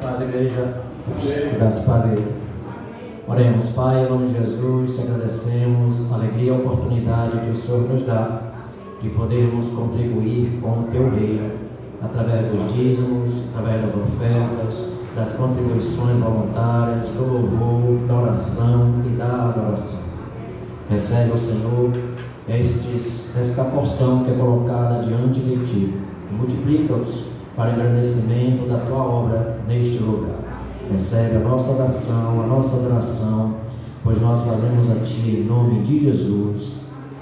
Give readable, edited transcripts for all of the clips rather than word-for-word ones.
Paz, igreja. Graças a Deus. Oremos, Pai, em nome de Jesus, te agradecemos a alegria e a oportunidade que o Senhor nos dá de podermos contribuir com o teu reino, através dos dízimos, através das ofertas, das contribuições voluntárias, do louvor, da oração e da adoração. Recebe, ó Senhor, esta porção que é colocada diante de ti, e multiplica-os para o engrandecimento da tua obra neste lugar. Recebe a nossa oração, a nossa adoração, pois nós fazemos a ti em nome de Jesus.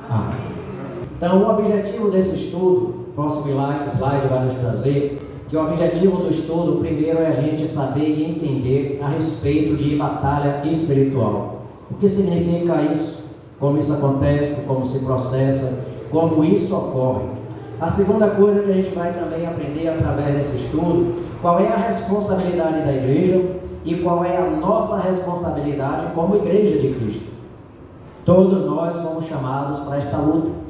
Amém. Então, o objetivo desse estudo, o próximo slide vai nos trazer, que o objetivo do estudo, primeiro, é a gente saber e entender a respeito de batalha espiritual. O que significa isso? Como isso acontece, como se processa, como isso ocorre. A segunda coisa que a gente vai também aprender através desse estudo, qual é a responsabilidade da igreja e qual é a nossa responsabilidade como igreja de Cristo. Todos nós fomos chamados para esta luta.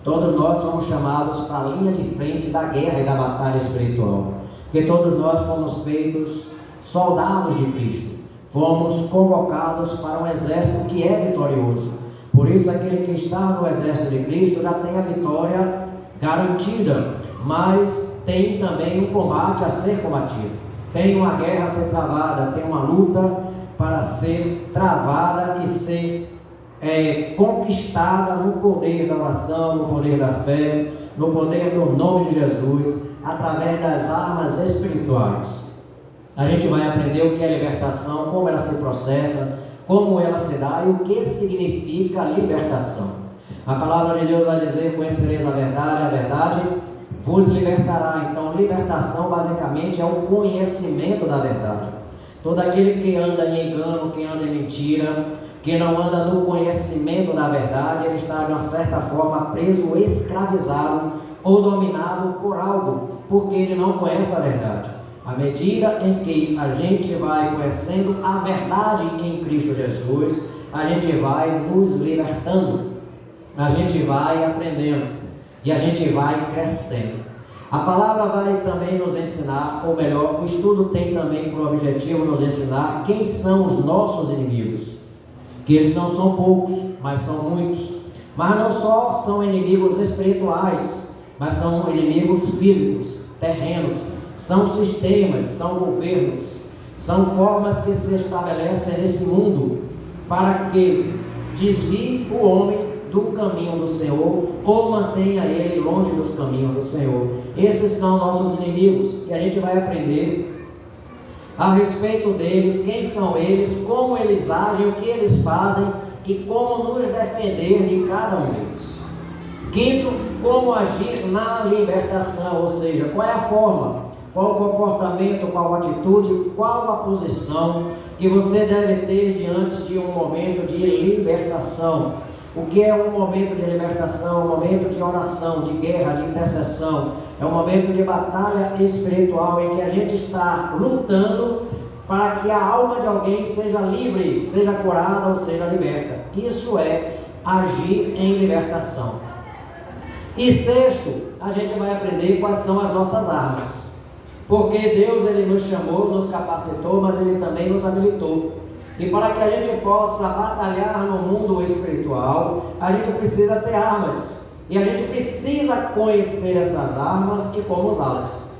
Todos nós fomos chamados para a linha de frente da guerra e da batalha espiritual. Porque todos nós fomos feitos soldados de Cristo. Fomos convocados para um exército que é vitorioso. Por isso, aquele que está no exército de Cristo já tem a vitória garantida, mas tem também um combate a ser combatido. Tem uma guerra a ser travada, tem uma luta para ser travada e ser conquistada no poder da oração, no poder da fé, no poder do nome de Jesus, através das armas espirituais. A gente vai aprender o que é libertação, como ela se processa, como ela se dá e o que significa libertação. A palavra de Deus vai dizer: conhecereis a verdade vos libertará. Então, libertação basicamente é o conhecimento da verdade. Todo aquele que anda em engano, que anda em mentira, que não anda no conhecimento da verdade, ele está de uma certa forma preso, escravizado ou dominado por algo, porque ele não conhece a verdade. À medida em que a gente vai conhecendo a verdade em Cristo Jesus, a gente vai nos libertando, a gente vai aprendendo e a gente vai crescendo. A palavra vai também nos ensinar, ou melhor, o estudo tem também por objetivo nos ensinar quem são os nossos inimigos. Que eles não são poucos, mas são muitos. Mas não só são inimigos espirituais, mas são inimigos físicos, terrenos. São sistemas, são governos, são formas que se estabelecem nesse mundo para que desvie o homem do caminho do Senhor ou mantenha ele longe dos caminhos do Senhor. Esses são nossos inimigos e a gente vai aprender a respeito deles, quem são eles, como eles agem, o que eles fazem e como nos defender de cada um deles. Quinto, como agir na libertação, ou seja, qual é a forma, qual o comportamento, qual a atitude, qual a posição que você deve ter diante de um momento de libertação. O que é um momento de libertação? Um momento de oração, de guerra, de intercessão. É um momento de batalha espiritual em que a gente está lutando para que a alma de alguém seja livre, seja curada ou seja liberta. Isso é agir em libertação. E sexto, a gente vai aprender quais são as nossas armas. Porque Deus, Ele nos chamou, nos capacitou, mas Ele também nos habilitou. E para que a gente possa batalhar no mundo espiritual, a gente precisa ter armas. E a gente precisa conhecer essas armas e como usá-las.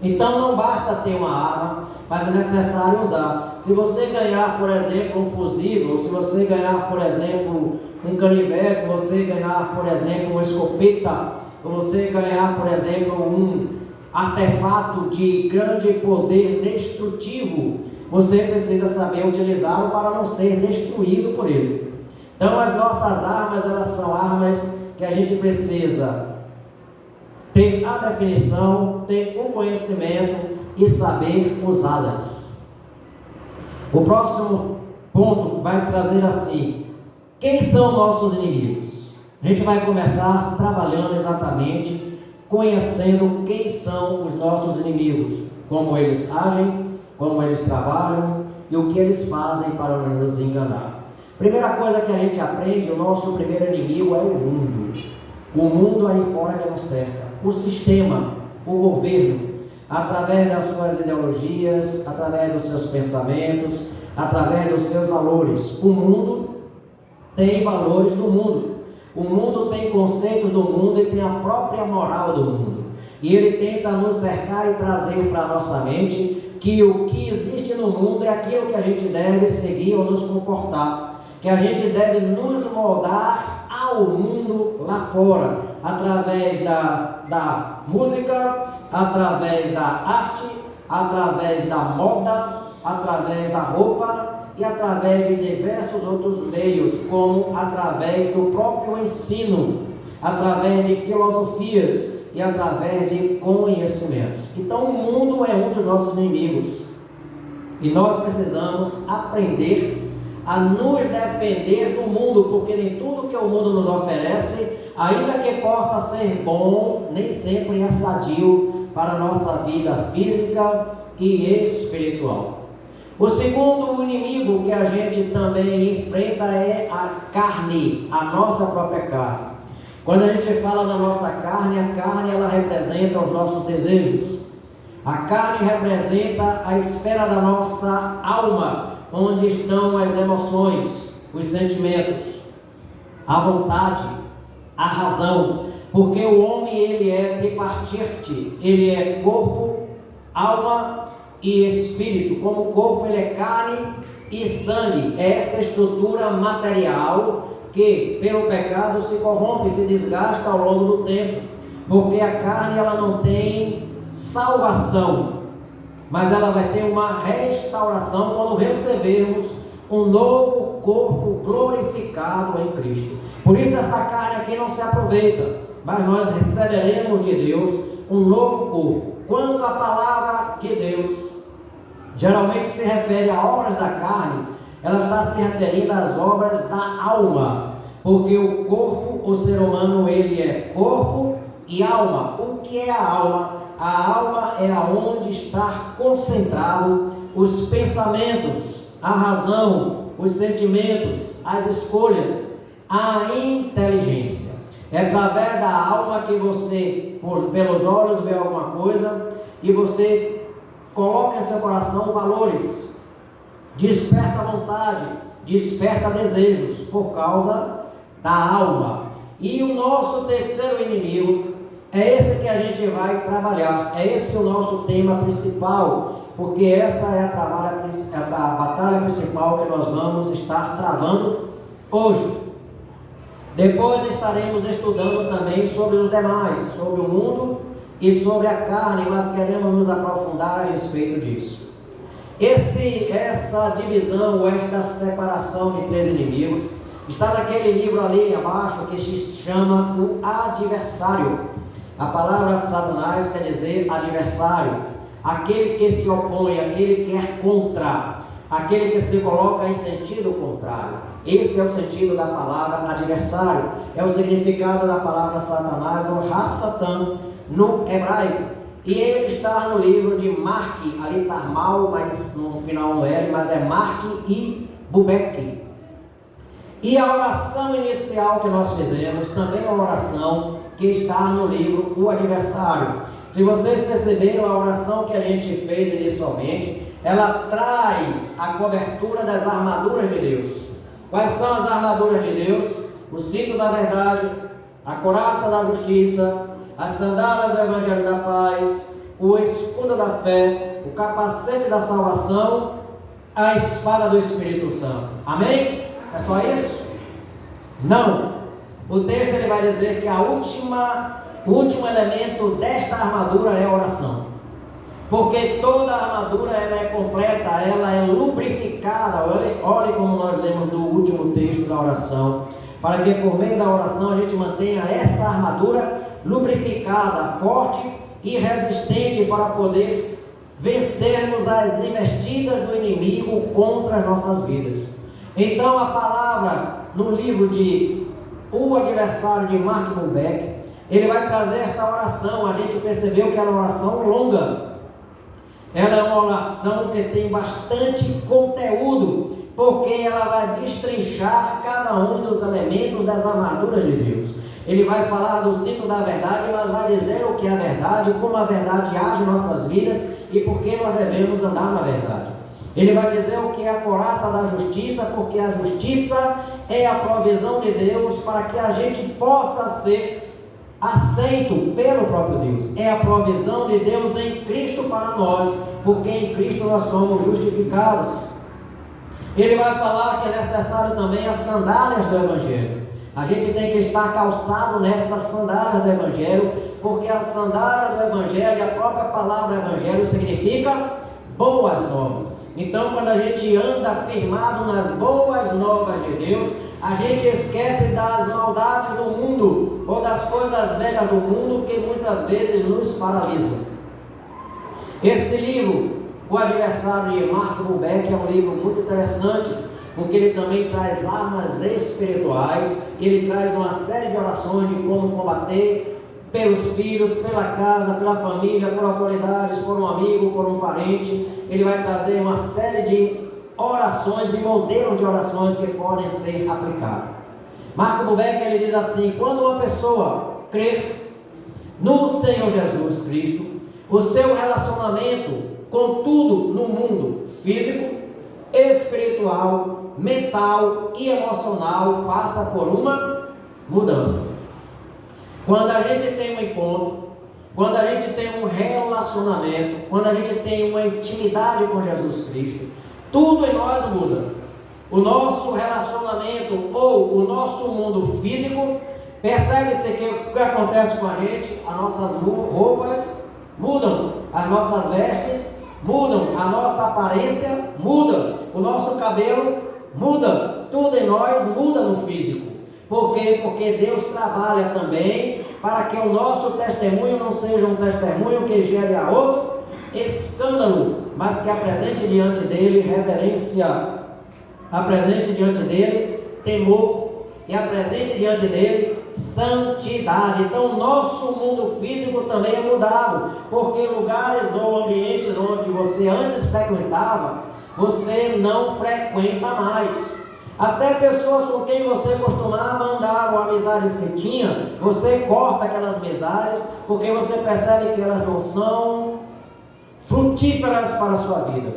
Então não basta ter uma arma, mas é necessário usar. Se você ganhar, por exemplo, um fusível, se você ganhar, por exemplo, um canivete, você ganhar, por exemplo, uma escopeta, ou você ganhar, por exemplo, um artefato de grande poder destrutivo, você precisa saber utilizá-lo para não ser destruído por ele. Então as nossas armas, elas são armas que a gente precisa ter a definição, ter o conhecimento e saber usá-las. O próximo ponto vai trazer assim: quem são nossos inimigos? A gente vai começar trabalhando exatamente conhecendo quem são os nossos inimigos, como eles agem, como eles trabalham e o que eles fazem para nos enganar. Primeira coisa que a gente aprende, o nosso primeiro inimigo é o mundo. O mundo aí fora que nos cerca, o sistema, o governo. através das suas ideologias, através dos seus pensamentos, através dos seus valores. O mundo tem valores do mundo. O mundo tem conceitos do mundo e tem a própria moral do mundo. E ele tenta nos cercar e trazer para a nossa mente que o que existe no mundo é aquilo que a gente deve seguir ou nos comportar. Que a gente deve nos moldar ao mundo lá fora, através da música, através da arte, através da moda, através da roupa e através de diversos outros meios, como através do próprio ensino, através de filosofias e através de conhecimentos. Então o mundo é um dos nossos inimigos e nós precisamos aprender a nos defender do mundo, porque nem tudo que o mundo nos oferece, ainda que possa ser bom, nem sempre é sadio para a nossa vida física e espiritual. O segundo inimigo que a gente também enfrenta é a carne, a nossa própria carne. Quando a gente fala da nossa carne, a carne ela representa os nossos desejos. A carne representa a esfera da nossa alma, onde estão as emoções, os sentimentos, a vontade, a razão, porque o homem ele é tripartite, ele é corpo, alma e espírito. Como o corpo ele é carne e sangue, é essa estrutura material que pelo pecado se corrompe, se desgasta ao longo do tempo, porque a carne ela não tem salvação, mas ela vai ter uma restauração quando recebermos um novo corpo glorificado em Cristo. Por isso essa carne aqui não se aproveita, mas nós receberemos de Deus um novo corpo. Quando a palavra de Deus geralmente se refere a obras da carne, ela está se referindo às obras da alma, porque o corpo, o ser humano, ele é corpo e alma. O que é a alma? A alma é aonde está concentrado os pensamentos, a razão, os sentimentos, as escolhas, a inteligência. É através da alma que você, pelos olhos, vê alguma coisa e você coloca em seu coração valores, desperta vontade, desperta desejos por causa da alma. E o nosso terceiro inimigo é esse que a gente vai trabalhar, é esse o nosso tema principal, porque essa é a batalha principal que nós vamos estar travando hoje. Depois estaremos estudando também sobre os demais, sobre o mundo e sobre a carne, mas queremos nos aprofundar a respeito disso. Essa divisão, esta separação de três inimigos, está naquele livro ali abaixo que se chama o adversário. A palavra Satanás quer dizer adversário, aquele que se opõe, aquele que é contra, aquele que se coloca em sentido contrário. Esse é o sentido da palavra adversário, é o significado da palavra Satanás ou Ha-Satan no hebraico. E ele está no livro de Mark, ali está mal, mas no final não é, mas é Mark e Bubeck. E a oração inicial que nós fizemos também é uma oração que está no livro O Adversário. Se vocês perceberam, a oração que a gente fez inicialmente, ela traz a cobertura das armaduras de Deus. Quais são as armaduras de Deus? O cinto da verdade, a couraça da justiça, a sandália do evangelho da paz, o escudo da fé, o capacete da salvação, a espada do Espírito Santo. Amém? É só isso? Não. O texto ele vai dizer que o último elemento desta armadura é a oração. Porque toda a armadura ela é completa, ela é lubrificada. Olhe como nós lemos no último texto da oração. Para que por meio da oração a gente mantenha essa armadura lubrificada, forte e resistente para poder vencermos as investidas do inimigo contra as nossas vidas. Então a palavra no livro de O Adversário de Mark Bubeck, ele vai trazer esta oração. A gente percebeu que é uma oração longa, ela é uma oração que tem bastante conteúdo, porque ela vai destrinchar cada um dos elementos das armaduras de Deus. Ele vai falar do ciclo da verdade, mas vai dizer o que é a verdade, como a verdade age em nossas vidas e por que nós devemos andar na verdade. Ele vai dizer o que é a couraça da justiça, porque a justiça é a provisão de Deus para que a gente possa ser aceito pelo próprio Deus. É a provisão de Deus em Cristo para nós, porque em Cristo nós somos justificados. Ele vai falar que é necessário também as sandálias do Evangelho. A gente tem que estar calçado nessas sandálias do Evangelho, porque a sandália do Evangelho, a própria palavra Evangelho significa boas novas. Então, quando a gente anda firmado nas boas novas de Deus, a gente esquece das maldades do mundo ou das coisas velhas do mundo que muitas vezes nos paralisam. Esse livro, O Adversário, de Mark Bubeck, é um livro muito interessante, porque ele também traz armas espirituais, ele traz uma série de orações de como combater pelos filhos, pela casa, pela família, por autoridades, por um amigo, por um parente. Ele vai trazer uma série de orações e modelos de orações que podem ser aplicados. Mark Bubeck, ele diz assim: quando uma pessoa crer no Senhor Jesus Cristo, o seu relacionamento com tudo no mundo físico, espiritual, mental e emocional passa por uma mudança. Quando a gente tem um encontro, quando a gente tem um relacionamento, quando a gente tem uma intimidade com Jesus Cristo, tudo em nós muda. O nosso relacionamento ou o nosso mundo físico, percebe-se que o que acontece com a gente, as nossas roupas mudam, as nossas vestes mudam, a nossa aparência muda, o nosso cabelo muda, tudo em nós muda no físico. Por quê? Porque Deus trabalha também para que o nosso testemunho não seja um testemunho que gere a outro escândalo, mas que apresente diante dele reverência, apresente diante dele temor e apresente diante dele santidade. Então o nosso mundo físico também é mudado, porque lugares ou ambientes onde você antes frequentava, você não frequenta mais. Até pessoas com quem você costumava andar ou amizades que tinha, você corta aquelas amizades, porque você percebe que elas não são frutíferas para a sua vida.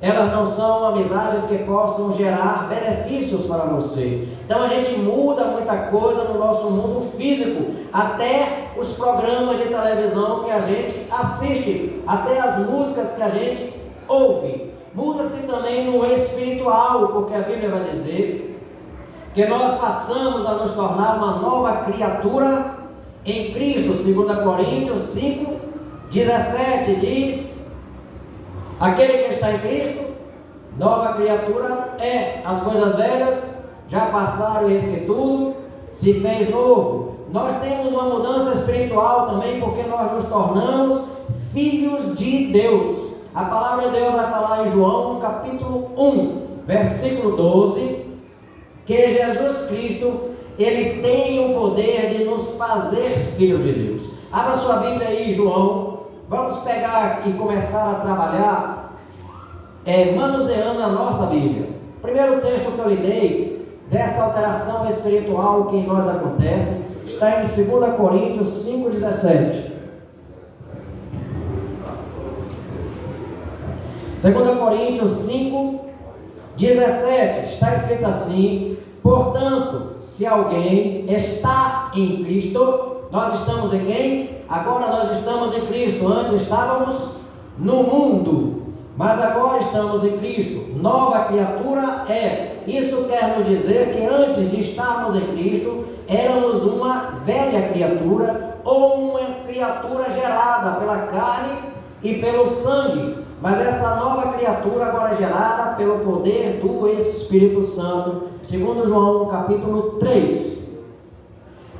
Elas não são amizades que possam gerar benefícios para você. Então a gente muda muita coisa no nosso mundo físico, até os programas de televisão que a gente assiste, até as músicas que a gente ouve. Muda-se também no espiritual, porque a Bíblia vai dizer que nós passamos a nos tornar uma nova criatura em Cristo. 2 Coríntios 5, 17 diz: aquele que está em Cristo, nova criatura é. As coisas velhas já passaram e eis que tudo se fez novo. Nós temos uma mudança espiritual também, porque nós nos tornamos filhos de Deus. A palavra de Deus vai falar em João, no capítulo 1, versículo 12, que Jesus Cristo, ele tem o poder de nos fazer filhos de Deus. Abra sua Bíblia aí, João. Vamos pegar e começar a trabalhar, manuseando a nossa Bíblia. O primeiro texto que eu lhe dei, dessa alteração espiritual que em nós acontece, está em 2 Coríntios 5, 17. 2 Coríntios 5, 17, está escrito assim: portanto, se alguém está em Cristo, nós estamos em quem? Agora nós estamos em Cristo. Antes estávamos no mundo, mas agora estamos em Cristo. Nova criatura é. Isso quer nos dizer que antes de estarmos em Cristo, éramos uma velha criatura, ou uma criatura gerada pela carne e pelo sangue. Mas essa nova criatura agora é gerada pelo poder do Espírito Santo, segundo João capítulo 3.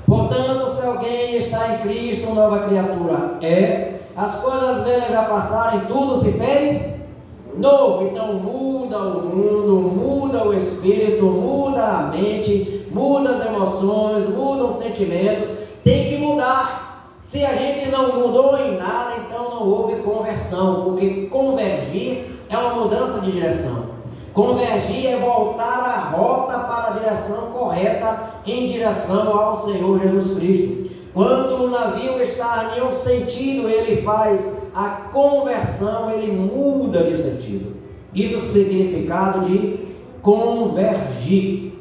Portanto, se alguém está em Cristo, nova criatura é. As coisas velhas já passaram e tudo se fez novo. Então muda o mundo, muda o espírito, muda a mente, muda as emoções, muda os sentimentos. Tem que mudar. Se a gente não mudou em nada, então não houve conversão, porque convergir é uma mudança de direção. Convergir é voltar a rota para a direção correta, em direção ao Senhor Jesus Cristo. Quando o navio está em um sentido, ele faz a conversão, ele muda de sentido. Isso é o significado de convergir.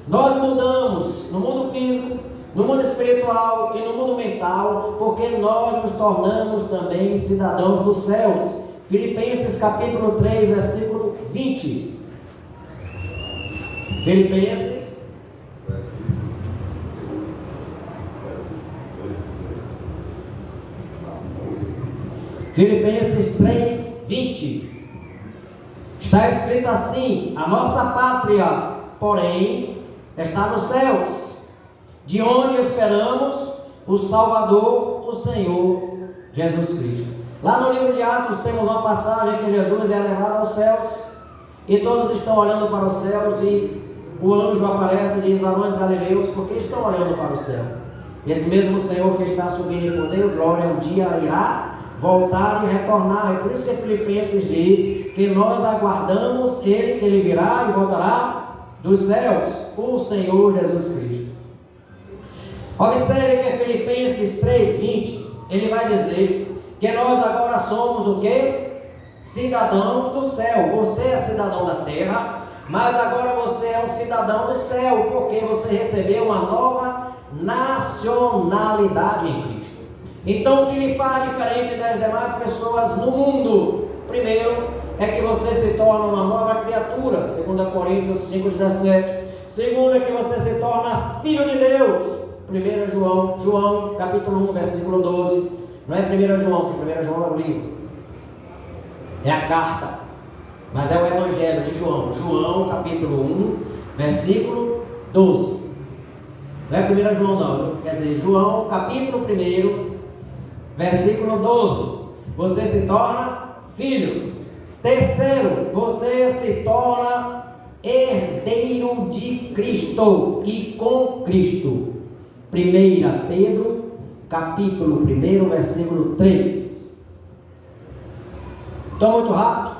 Nós mudamos no mundo físico, no mundo espiritual e no mundo mental, porque nós nos tornamos também cidadãos dos céus. Filipenses capítulo 3, versículo 20. Filipenses Filipenses 3, 20. Está escrito assim: a nossa pátria, porém, está nos céus, de onde esperamos o Salvador, o Senhor Jesus Cristo. Lá no livro de Atos temos uma passagem que Jesus é levado aos céus, e todos estão olhando para os céus, e o anjo aparece e diz: varões galileus, por que estão olhando para o céu? Esse mesmo Senhor que está subindo em poder e glória, um dia irá voltar e retornar. É por isso que Filipenses diz que nós aguardamos Ele, que Ele virá e voltará dos céus, o Senhor Jesus Cristo. Observe que Filipenses 3:20, ele vai dizer que nós agora somos o quê? Cidadãos do céu. Você é cidadão da terra, mas agora você é um cidadão do céu, porque você recebeu uma nova nacionalidade em Cristo. Então, o que lhe faz diferente das demais pessoas no mundo? Primeiro, é que você se torna uma nova criatura, 2 Coríntios 5,17. Segundo, é que você se torna filho de Deus, 1 João capítulo 1, versículo 12. Não é 1 João, que 1 João é o livro, é a carta, mas é o Evangelho de João. João capítulo 1, versículo 12. Não é 1 João não, quer dizer, João capítulo 1, versículo 12. Você se torna filho. Terceiro, você se torna herdeiro de Cristo e com Cristo. 1 Pedro capítulo 1, versículo 3. Estou muito rápido?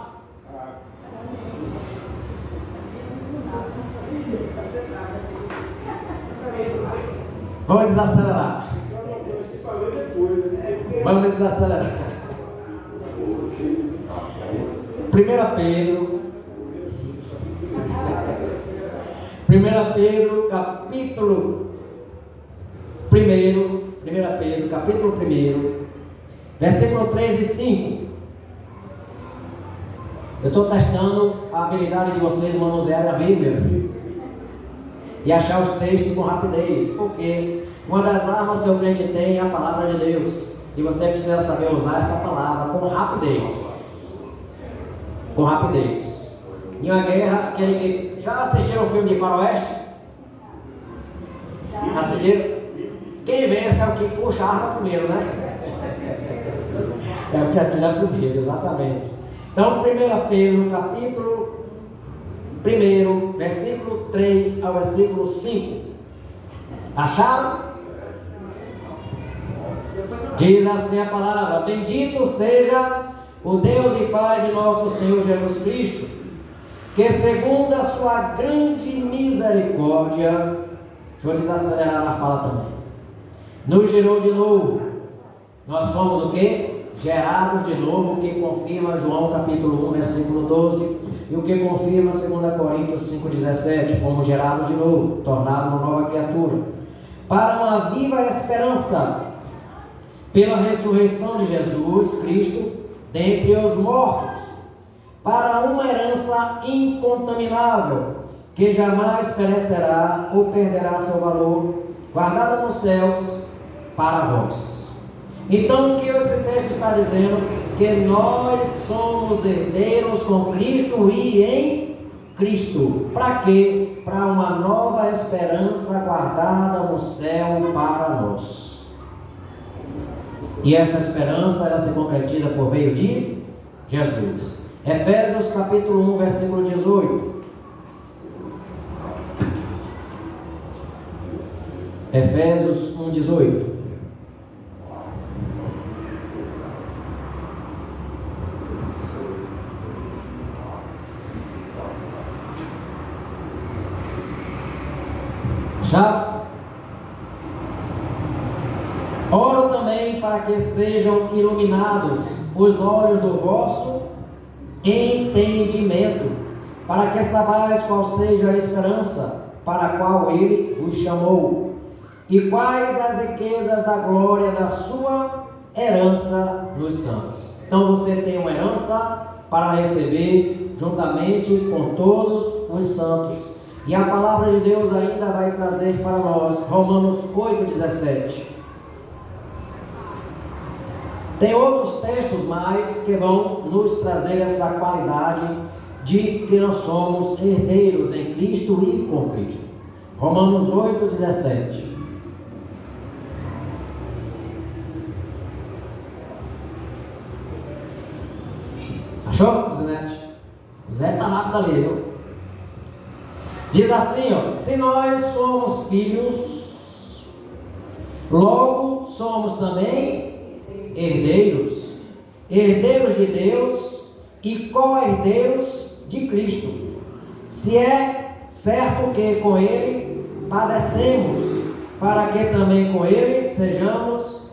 Vamos desacelerar. Vamos desacelerar. 1 Pedro capítulo 1, versículo 3 e 5. Eu estou testando a habilidade de vocês manusearem a Bíblia e achar os textos com rapidez, porque uma das armas que o crente tem é a palavra de Deus, e você precisa saber usar esta palavra com rapidez. Com rapidez. Em uma guerra, aquele que já assistiram o filme de Faroeste? Assistiram? Quem vence é o que puxa a arma primeiro, né? É o que atira primeiro, exatamente. Então, 1 Pedro, capítulo 1, versículo 3 ao versículo 5. Acharam? Diz assim a palavra: bendito seja o Deus e Pai de nosso Senhor Jesus Cristo, que segundo a sua grande misericórdia, deixa eu desacelerar na fala também, nos gerou de novo. Nós fomos o quê? Gerados de novo, o que confirma João capítulo 1, versículo 12, e o que confirma 2 Coríntios 5,17. Fomos gerados de novo, tornados uma nova criatura, para uma viva esperança, pela ressurreição de Jesus Cristo dentre os mortos, para uma herança incontaminável, que jamais perecerá ou perderá seu valor, guardada nos céus para vós. Então, o que esse texto está dizendo? Que nós somos herdeiros com Cristo e em Cristo. Para quê? Para uma nova esperança guardada no céu para nós. E essa esperança, ela se concretiza por meio de Jesus. Efésios capítulo 1, versículo 18. Efésios 1, 18. Já oro também para que sejam iluminados os olhos do vosso entendimento, para que saibais qual seja a esperança para a qual ele vos chamou, e quais as riquezas da glória da sua herança nos santos. Então você tem uma herança para receber juntamente com todos os santos. E a palavra de Deus ainda vai trazer para nós Romanos 8,17. Tem outros textos mais que vão nos trazer essa qualidade de que nós somos herdeiros em Cristo e com Cristo. Romanos 8,17. Achou, Zinete? Zé está rápido ali, viu? Diz assim, ó: se nós somos filhos, logo somos também herdeiros, herdeiros de Deus e co-herdeiros de Cristo, se é certo que com Ele padecemos, para que também com Ele sejamos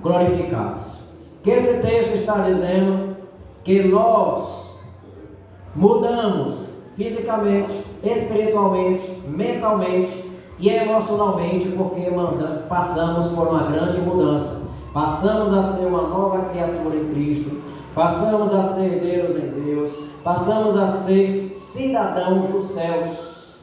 glorificados. Que esse texto está dizendo que nós mudamos fisicamente, espiritualmente, mentalmente e emocionalmente, porque passamos por uma grande mudança. Passamos a ser uma nova criatura em Cristo, passamos a ser herdeiros em Deus, passamos a ser cidadãos dos céus.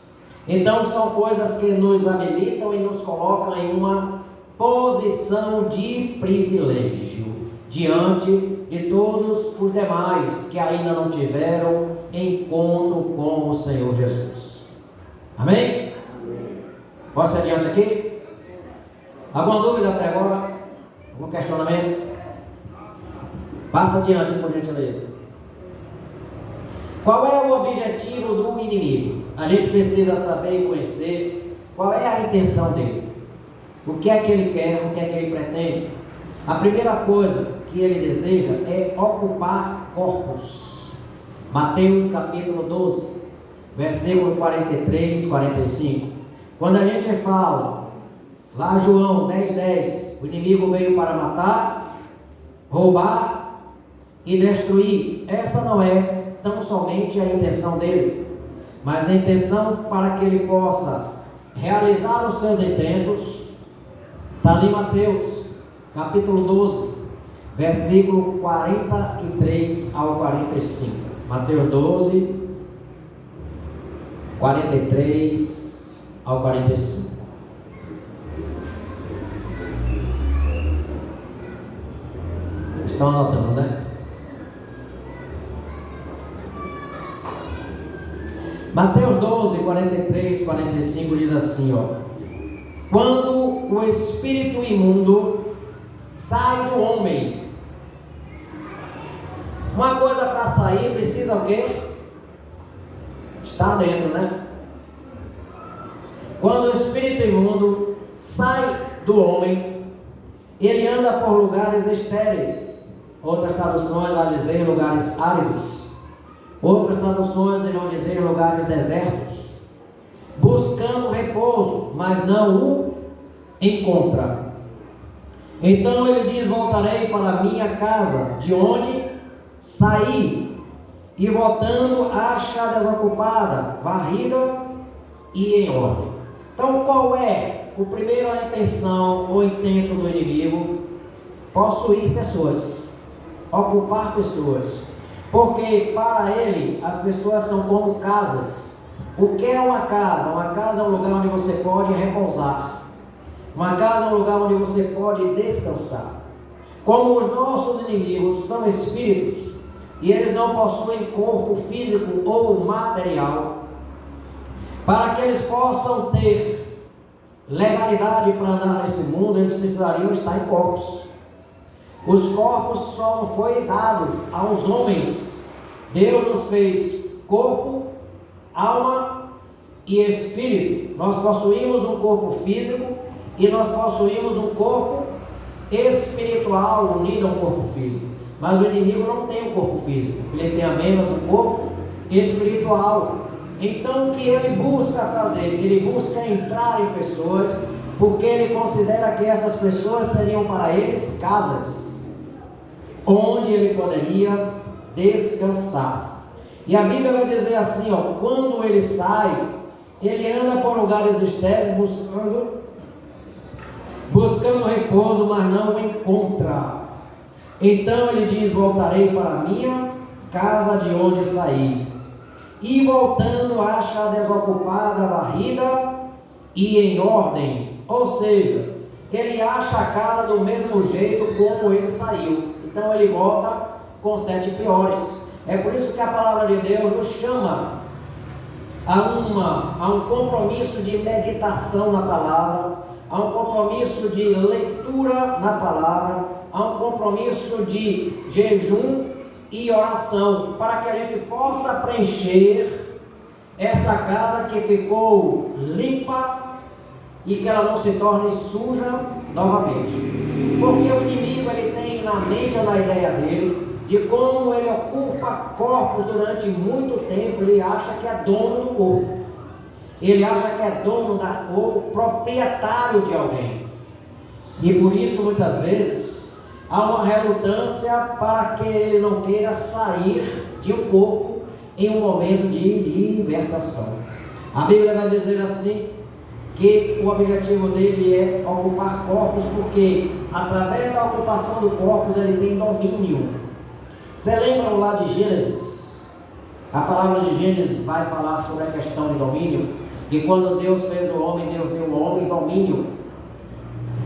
Então são coisas que nos habilitam e nos colocam em uma posição de privilégio diante de todos os demais que ainda não tiveram encontro com o Senhor Jesus. Amém? Posso ir adiante aqui? Alguma dúvida até agora? Algum questionamento? Passa adiante, por gentileza. Qual é o objetivo do inimigo? A gente precisa saber e conhecer qual é a intenção dele. O que é que ele quer, o que é que ele pretende? A primeira coisa que ele deseja é ocupar corpos. Mateus capítulo 12, versículo 43, 45. Quando a gente fala lá João 10:10, o inimigo veio para matar, roubar e destruir. Essa não é tão somente a intenção dele, mas a intenção para que ele possa realizar os seus intentos. Está ali Mateus capítulo 12, versículo 43 ao 45. Mateus 12, 43 ao 45. Estão anotando, né? Mateus 12, 43, 45 diz assim, ó: quando o espírito imundo sai do homem, uma coisa para sair precisa o quê? Está dentro, né? Quando o espírito imundo sai do homem, ele anda por lugares estéreis. Outras traduções vão dizer lugares áridos. Outras traduções irão dizer lugares desertos, buscando repouso, mas não o encontra. Então ele diz: voltarei para a minha casa, de onde saí, e voltando acha desocupada, varrida e em ordem. Então qual é a primeira intenção ou intento do inimigo? Possuir pessoas, ocupar pessoas, porque para ele as pessoas são como casas. O que é uma casa? Uma casa é um lugar onde você pode repousar. Uma casa é um lugar onde você pode descansar. Como os nossos inimigos são espíritos e eles não possuem corpo físico ou material, para que eles possam ter legalidade para andar nesse mundo, eles precisariam estar em corpos. Os corpos só não foram dados aos homens. Deus nos fez corpo, alma e espírito. Nós possuímos um corpo físico e nós possuímos um corpo espiritual unido a um corpo físico. Mas o inimigo não tem um corpo físico, ele tem apenas um corpo espiritual. Então o que ele busca fazer? Ele busca entrar em pessoas, porque ele considera que essas pessoas seriam para eles casas, onde ele poderia descansar. E a Bíblia vai dizer assim, quando ele sai, ele anda por lugares estéreis buscando repouso, mas não encontra. Então ele diz: voltarei para a minha casa de onde saí. E voltando, acha desocupada, varrida e em ordem. Ou seja, ele acha a casa do mesmo jeito como ele saiu. Então ele volta com 7 piores. É por isso que a palavra de Deus nos chama a um compromisso de meditação na palavra, a um compromisso de leitura na palavra, a um compromisso de jejum e oração, para que a gente possa preencher essa casa que ficou limpa e que ela não se torne suja novamente. Porque o inimigo, ele tem na mente ou na ideia dele de como ele ocupa corpos durante muito tempo. Ele acha que é dono do corpo, ele acha que é dono ou proprietário de alguém, e por isso muitas vezes há uma relutância para que ele não queira sair de um corpo em um momento de libertação. A Bíblia vai dizer assim, que o objetivo dele é ocupar corpos, porque através da ocupação do corpos ele tem domínio. Você lembra lá de Gênesis? A palavra de Gênesis vai falar sobre a questão de domínio, que quando Deus fez o homem, Deus deu ao homem domínio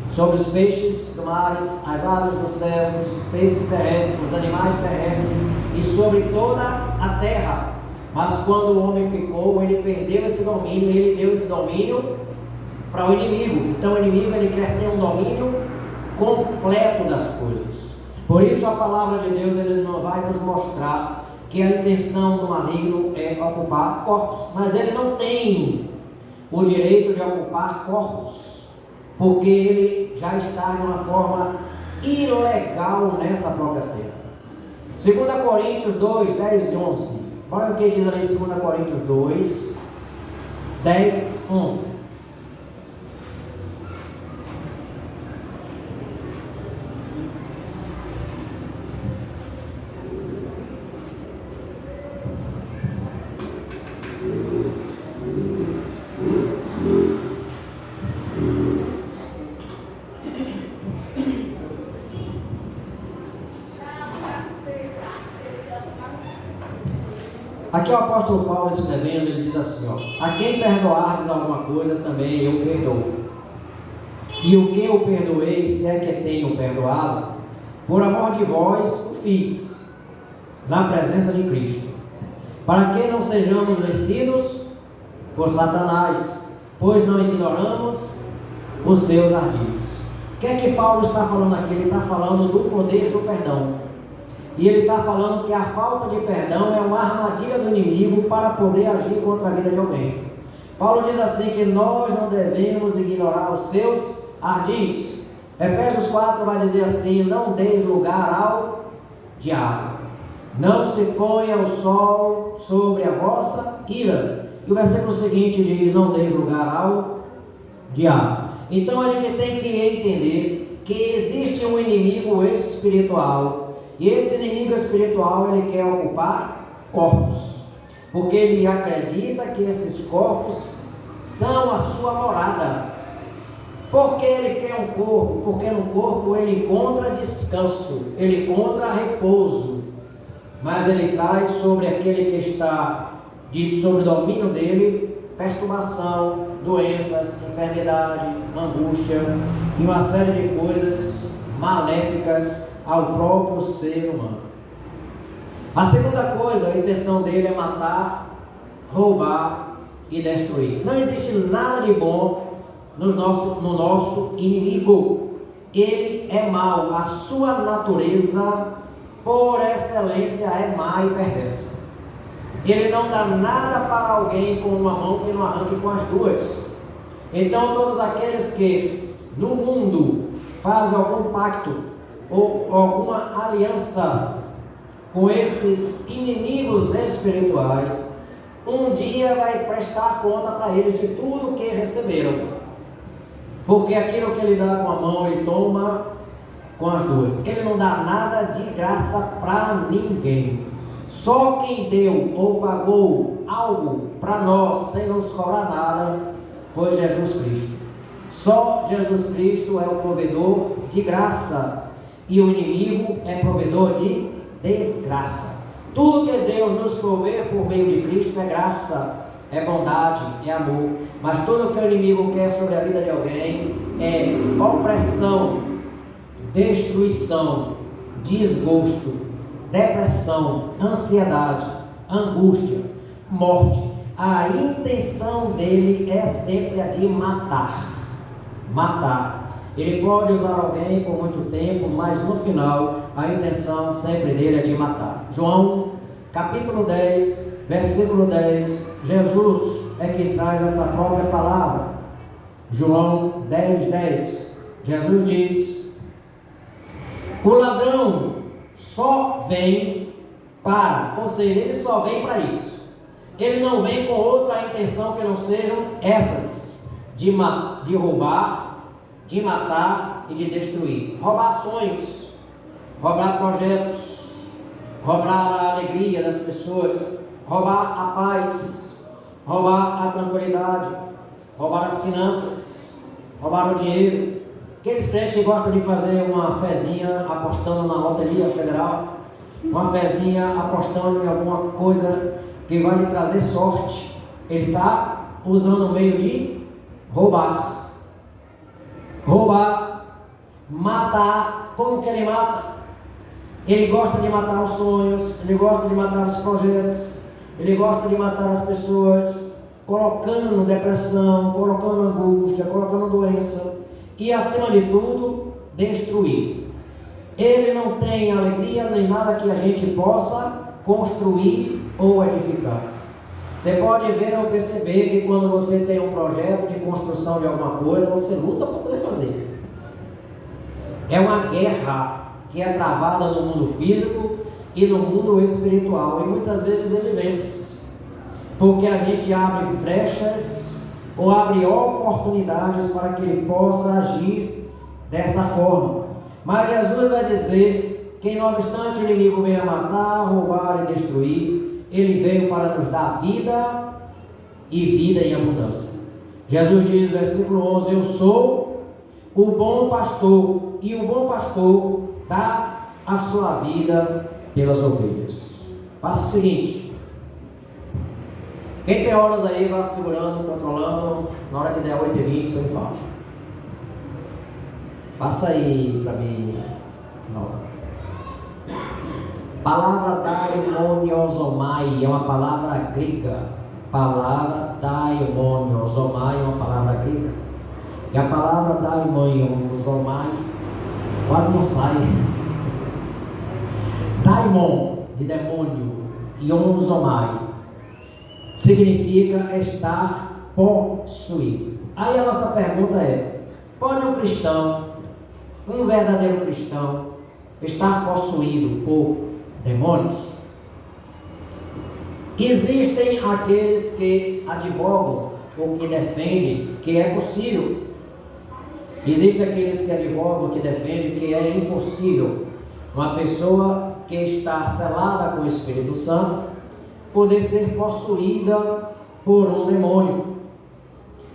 sobre os peixes do mares, as aves do céu, os peixes terrestres, os animais terrestres e sobre toda a terra. Mas quando o homem pecou, ele perdeu esse domínio, e ele deu esse domínio para o inimigo. Então o inimigo, ele quer ter um domínio completo das coisas. Por isso a palavra de Deus, ele não vai nos mostrar que a intenção do maligno é ocupar corpos, mas ele não tem o direito de ocupar corpos, porque ele já está de uma forma ilegal nessa própria terra. 2 Coríntios 2, 10 e 11. Olha o que diz ali 2 Coríntios 2, 10, 11. Aqui é o apóstolo Paulo escrevendo, ele diz assim, a quem perdoardes alguma coisa, também eu perdoo. E o que eu perdoei, se é que tenho perdoado, por amor de vós o fiz, na presença de Cristo, para que não sejamos vencidos por Satanás, pois não ignoramos os seus ardis. O que é que Paulo está falando aqui? Ele está falando do poder do perdão. E ele está falando que a falta de perdão é uma armadilha do inimigo para poder agir contra a vida de alguém. Paulo diz assim, que nós não devemos ignorar os seus ardis. Efésios 4 vai dizer assim, não deis lugar ao diabo, não se ponha o sol sobre a vossa ira. E o versículo seguinte diz, não deis lugar ao diabo. Então a gente tem que entender que existe um inimigo espiritual. E esse inimigo espiritual, ele quer ocupar corpos, porque ele acredita que esses corpos são a sua morada. Por que ele quer um corpo? Porque no corpo ele encontra descanso, ele encontra repouso, mas ele traz sobre aquele que está sob o domínio dele perturbação, doenças, enfermidade, angústia e uma série de coisas maléficas ao próprio ser humano. A segunda coisa, a intenção dele é matar, roubar e destruir. Não existe nada de bom no nosso inimigo. Ele é mau, a sua natureza por excelência é má e perversa. Ele não dá nada para alguém com uma mão que não arranque com as duas. Então todos aqueles que no mundo fazem algum pacto ou alguma aliança com esses inimigos espirituais, um dia vai prestar conta para eles de tudo que receberam. Porque aquilo que ele dá com a mão, ele toma com as duas. Ele não dá nada de graça para ninguém. Só quem deu ou pagou algo para nós, sem nos cobrar nada, foi Jesus Cristo. Só Jesus Cristo é o provedor de graça. E o inimigo é provedor de desgraça. Tudo que Deus nos provê por meio de Cristo é graça, é bondade, é amor. Mas tudo que o inimigo quer sobre a vida de alguém é opressão, destruição, desgosto, depressão, ansiedade, angústia, morte. A intenção dele é sempre a de matar. Ele pode usar alguém por muito tempo, mas no final a intenção sempre dele é de matar. João capítulo 10, versículo 10, Jesus é que traz essa própria palavra. João 10, 10, Jesus diz: o ladrão só vem para, ou seja, ele só vem para isso. Ele não vem com outra intenção que não sejam essas, de roubar, de matar e de destruir. Roubar sonhos, roubar projetos, roubar a alegria das pessoas, roubar a paz, roubar a tranquilidade, roubar as finanças, roubar o dinheiro. Aqueles crentes que gostam de fazer uma fezinha apostando na loteria federal, uma fezinha apostando em alguma coisa que vai lhe trazer sorte, ele está usando o meio de roubar, matar. Como que ele mata? Ele gosta de matar os sonhos, ele gosta de matar os projetos, ele gosta de matar as pessoas, colocando depressão, colocando angústia, colocando doença e, acima de tudo, destruir. Ele não tem alegria nem nada que a gente possa construir ou edificar. Você pode ver ou perceber que quando você tem um projeto de construção de alguma coisa, você luta para poder fazer. É uma guerra que é travada no mundo físico e no mundo espiritual, e muitas vezes ele vence, porque a gente abre brechas ou abre oportunidades para que ele possa agir dessa forma. Mas Jesus vai dizer que, não obstante o inimigo venha matar, roubar e destruir, ele veio para nos dar vida e vida em abundância. Jesus diz, versículo 11, eu sou o bom pastor, e o bom pastor dá a sua vida pelas ovelhas. Faça o seguinte: quem tem horas aí, vai segurando, controlando. Na hora que der 8h20, você me fala. Passa aí para mim. Não. Palavra daimoniozomai é uma palavra grega. Palavra daimoniozomai é uma palavra grega. E a palavra daimoniozomai quase não sai. Daimon, de demônio, e onzomai significa estar possuído. Aí a nossa pergunta é: pode um cristão, um verdadeiro cristão, estar possuído por demônios? Existem aqueles que advogam ou que defendem que é possível. Existem aqueles que advogam, que defendem que é impossível uma pessoa que está selada com o Espírito Santo poder ser possuída por um demônio.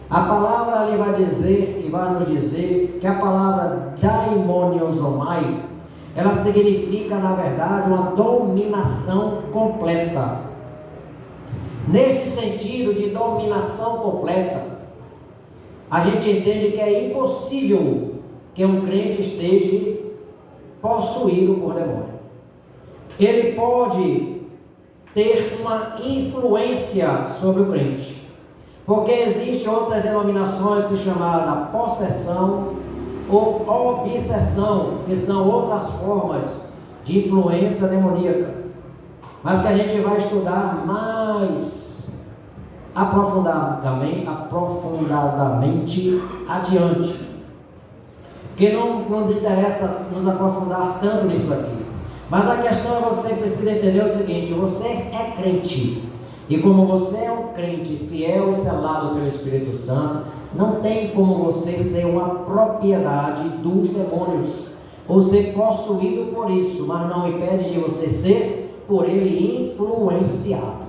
A palavra ali vai dizer e vai nos dizer que a palavra daimoniozomai, ela significa, na verdade, uma dominação completa. Neste sentido de dominação completa, a gente entende que é impossível que um crente esteja possuído por demônio. Ele pode ter uma influência sobre o crente, porque existem outras denominações que se chamam possessão ou obsessão, que são outras formas de influência demoníaca, mas que a gente vai estudar mais aprofundadamente adiante, porque não nos interessa nos aprofundar tanto nisso aqui. Mas a questão é, você precisa entender o seguinte: você é crente, E como você é um crente fiel e selado pelo Espírito Santo, não tem como você ser uma propriedade dos demônios, ou ser possuído por isso, mas não impede de você ser por ele influenciado.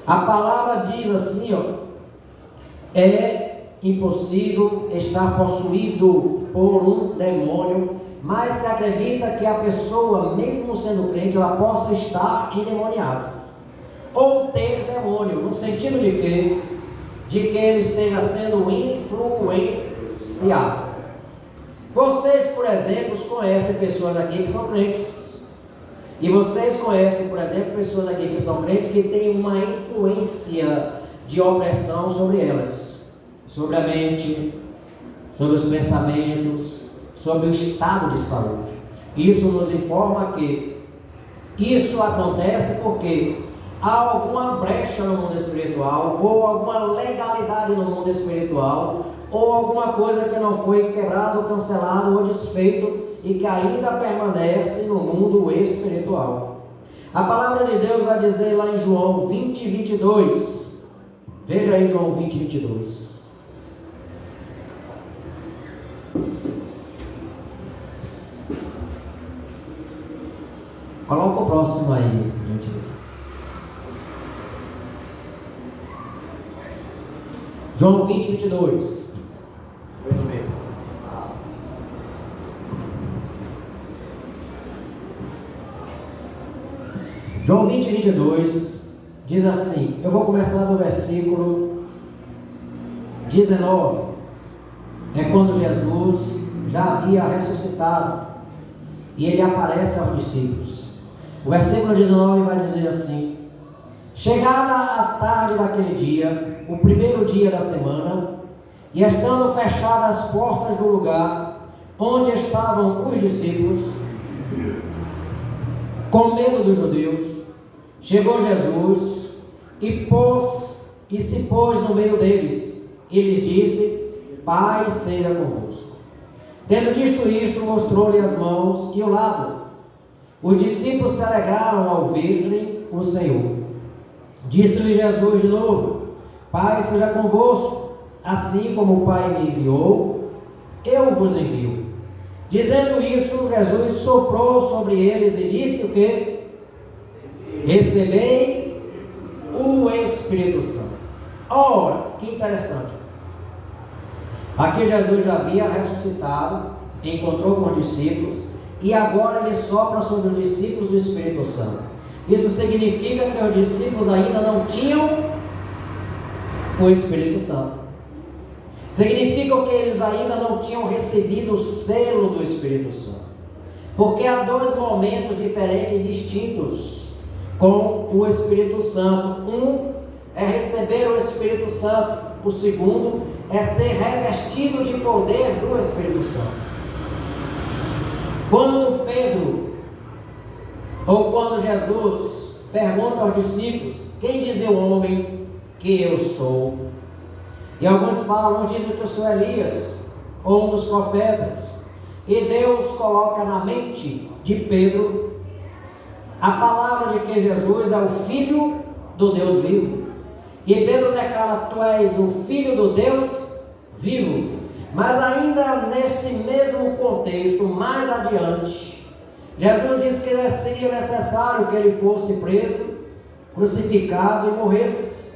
A palavra diz assim, é impossível estar possuído por um demônio, mas se acredita que a pessoa, mesmo sendo crente, ela possa estar endemoniada ou ter demônio, no sentido de que ele esteja sendo influenciado. Vocês, por exemplo, conhecem pessoas aqui que são crentes, e vocês conhecem, por exemplo, pessoas aqui que são crentes que têm uma influência de opressão sobre elas, sobre a mente, sobre os pensamentos, sobre o estado de saúde. Isso nos informa que isso acontece porque há alguma brecha no mundo espiritual, ou alguma legalidade no mundo espiritual, ou alguma coisa que não foi quebrado, cancelado ou desfeito e que ainda permanece no mundo espiritual. A palavra de Deus vai dizer lá em João 20, 22. Veja aí João 20, 22. Coloca o próximo aí, gente. João 20, 22. Foi no meio. João 20, 22 diz assim, eu vou começar do versículo 19. É quando Jesus já havia ressuscitado e ele aparece aos discípulos. O versículo 19 vai dizer assim: chegada a tarde daquele dia, o primeiro dia da semana, e estando fechadas as portas do lugar onde estavam os discípulos, com medo dos judeus, chegou Jesus e se pôs no meio deles, e lhes disse: paz seja convosco. Tendo dito isto, mostrou-lhe as mãos e o lado. Os discípulos se alegraram ao ver-lhe o Senhor. Disse-lhe Jesus de novo: paz seja convosco. Assim como o Pai me enviou, eu vos envio. Dizendo isso, Jesus soprou sobre eles e disse o quê? Recebei o Espírito Santo. Ora, que interessante. Aqui Jesus já havia ressuscitado, encontrou com os discípulos, e agora ele sopra sobre os discípulos o Espírito Santo. Isso significa que os discípulos ainda não tinham o Espírito Santo. Significa que eles ainda não tinham recebido o selo do Espírito Santo. Porque há dois momentos diferentes e distintos com o Espírito Santo. Um é receber o Espírito Santo. O segundo é ser revestido de poder do Espírito Santo. Quando Pedro, ou quando Jesus pergunta aos discípulos: quem diz o homem que eu sou? E alguns falam, dizem que eu sou Elias, ou um dos profetas. E Deus coloca na mente de Pedro a palavra de que Jesus é o Filho do Deus vivo. E Pedro declara: tu és o Filho do Deus vivo. Mas ainda nesse mesmo contexto, mais adiante, Jesus disse que seria necessário que ele fosse preso, crucificado e morresse.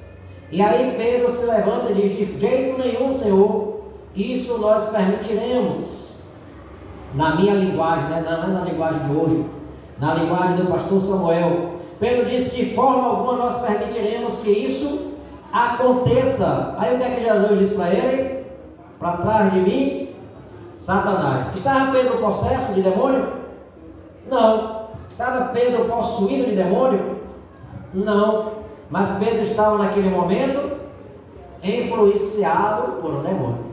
E aí Pedro se levanta e diz: de jeito nenhum, Senhor, isso nós permitiremos. Na minha linguagem, né? Não é na linguagem de hoje, na linguagem do pastor Samuel, Pedro disse que de forma alguma nós permitiremos que isso aconteça. Aí o que é que Jesus diz para ele? Para trás de mim, Satanás. Estava Pedro possesso de demônio? Não. Estava Pedro possuído de demônio? Não. Mas Pedro estava naquele momento influenciado por um demônio.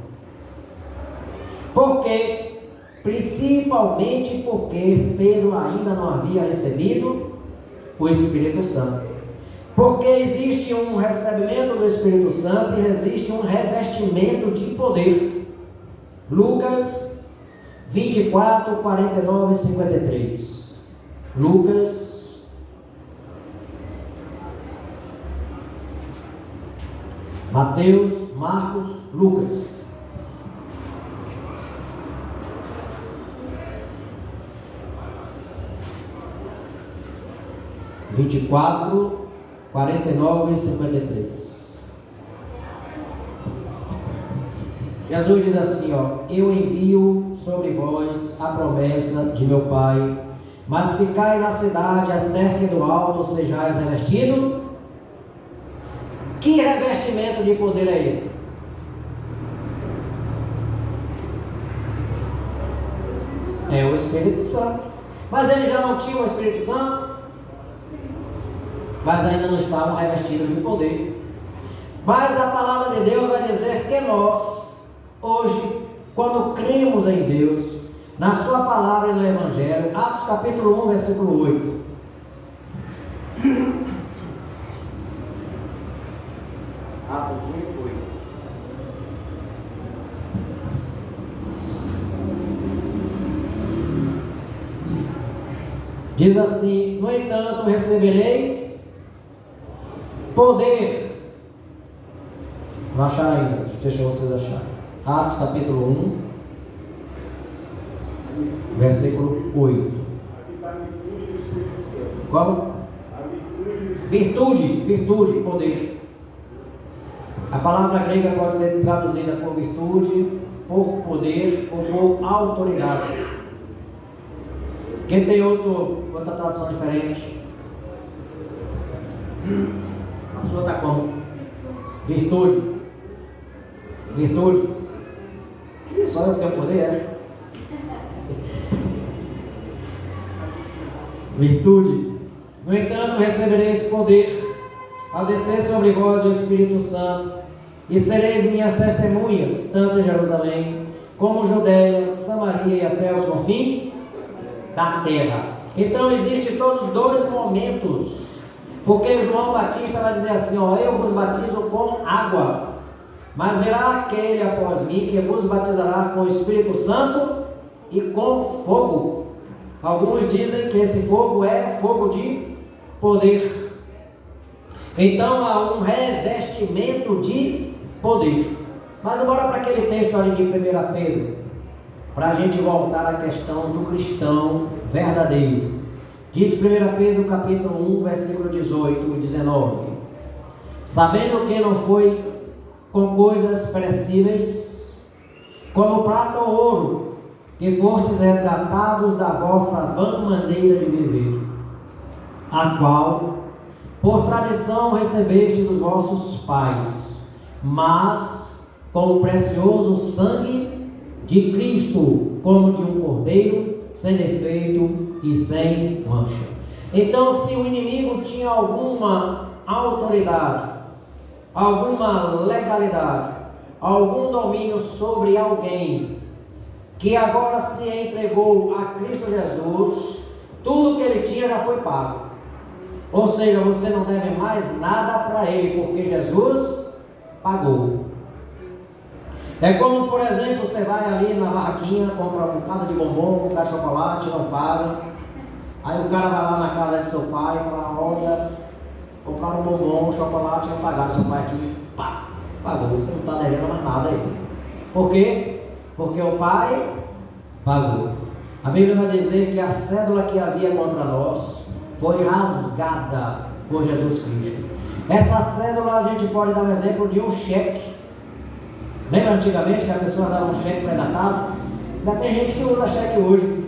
Por quê? Principalmente porque Pedro ainda não havia recebido o Espírito Santo. Porque existe um recebimento do Espírito Santo e existe um revestimento de poder. Lucas 24, 49 e 53. Lucas Mateus, Marcos, Lucas. (24, 49 e 53). Jesus diz assim, eu envio sobre vós a promessa de meu Pai, mas ficai na cidade até que do alto sejais revestido. Que revestimento de poder é esse? É o Espírito Santo. Mas ele já não tinha o Espírito Santo? Mas ainda não estavam revestidos de poder. Mas a palavra de Deus vai dizer que nós, hoje, quando cremos em Deus, na sua palavra e no Evangelho, Atos capítulo 1, versículo 8. Atos 1, 8. Diz assim: no entanto, recebereis poder. Vou achar ainda, deixa vocês acharem. Atos capítulo 1, versículo 8. Como? Virtude, poder. A palavra grega pode ser traduzida por virtude, por poder ou por autoridade. Quem tem outra tradução diferente? A sua está como? Virtude. E só eu tenho poder, é? Virtude. No entanto, recebereis poder ao descer sobre vós o Espírito Santo, e sereis minhas testemunhas, tanto em Jerusalém, como Judeia, Samaria e até os confins da terra. Então existem todos dois momentos, porque João Batista vai dizer assim, eu vos batizo com água, mas virá aquele após mim que vos batizará com o Espírito Santo e com fogo. Alguns dizem que esse fogo é fogo de poder. Então há um revestimento de poder. Mas bora para aquele texto ali de 1 Pedro, para a gente voltar à questão do cristão verdadeiro. Diz 1 Pedro capítulo 1, versículo 18 e 19: sabendo que não foi com coisas perecíveis, como prata ou ouro, que fostes resgatados da vossa vã maneira de viver, a qual por tradição recebeste dos vossos pais, mas com o precioso sangue de Cristo, como de um cordeiro, sem defeito e sem mancha. Então, se o inimigo tinha alguma autoridade, alguma legalidade, algum domínio sobre alguém que agora se entregou a Cristo Jesus, tudo que ele tinha já foi pago. Ou seja, você não deve mais nada para ele, porque Jesus pagou. É como, por exemplo, você vai ali na barraquinha, compra um bocado de bombom, um bocado de chocolate, não paga. Aí o cara vai lá na casa de seu pai e fala, olha, comprar um bombom, um chocolate, não pagar. Seu pai aqui, pá, pagou. Você não está devendo mais nada aí. Por quê? Porque o pai pagou. A Bíblia vai dizer que a cédula que havia contra nós foi rasgada por Jesus Cristo. Essa cédula a gente pode dar um exemplo de um cheque. Lembra antigamente que a pessoa dava um cheque pré-datado? Ainda tem gente que usa cheque hoje.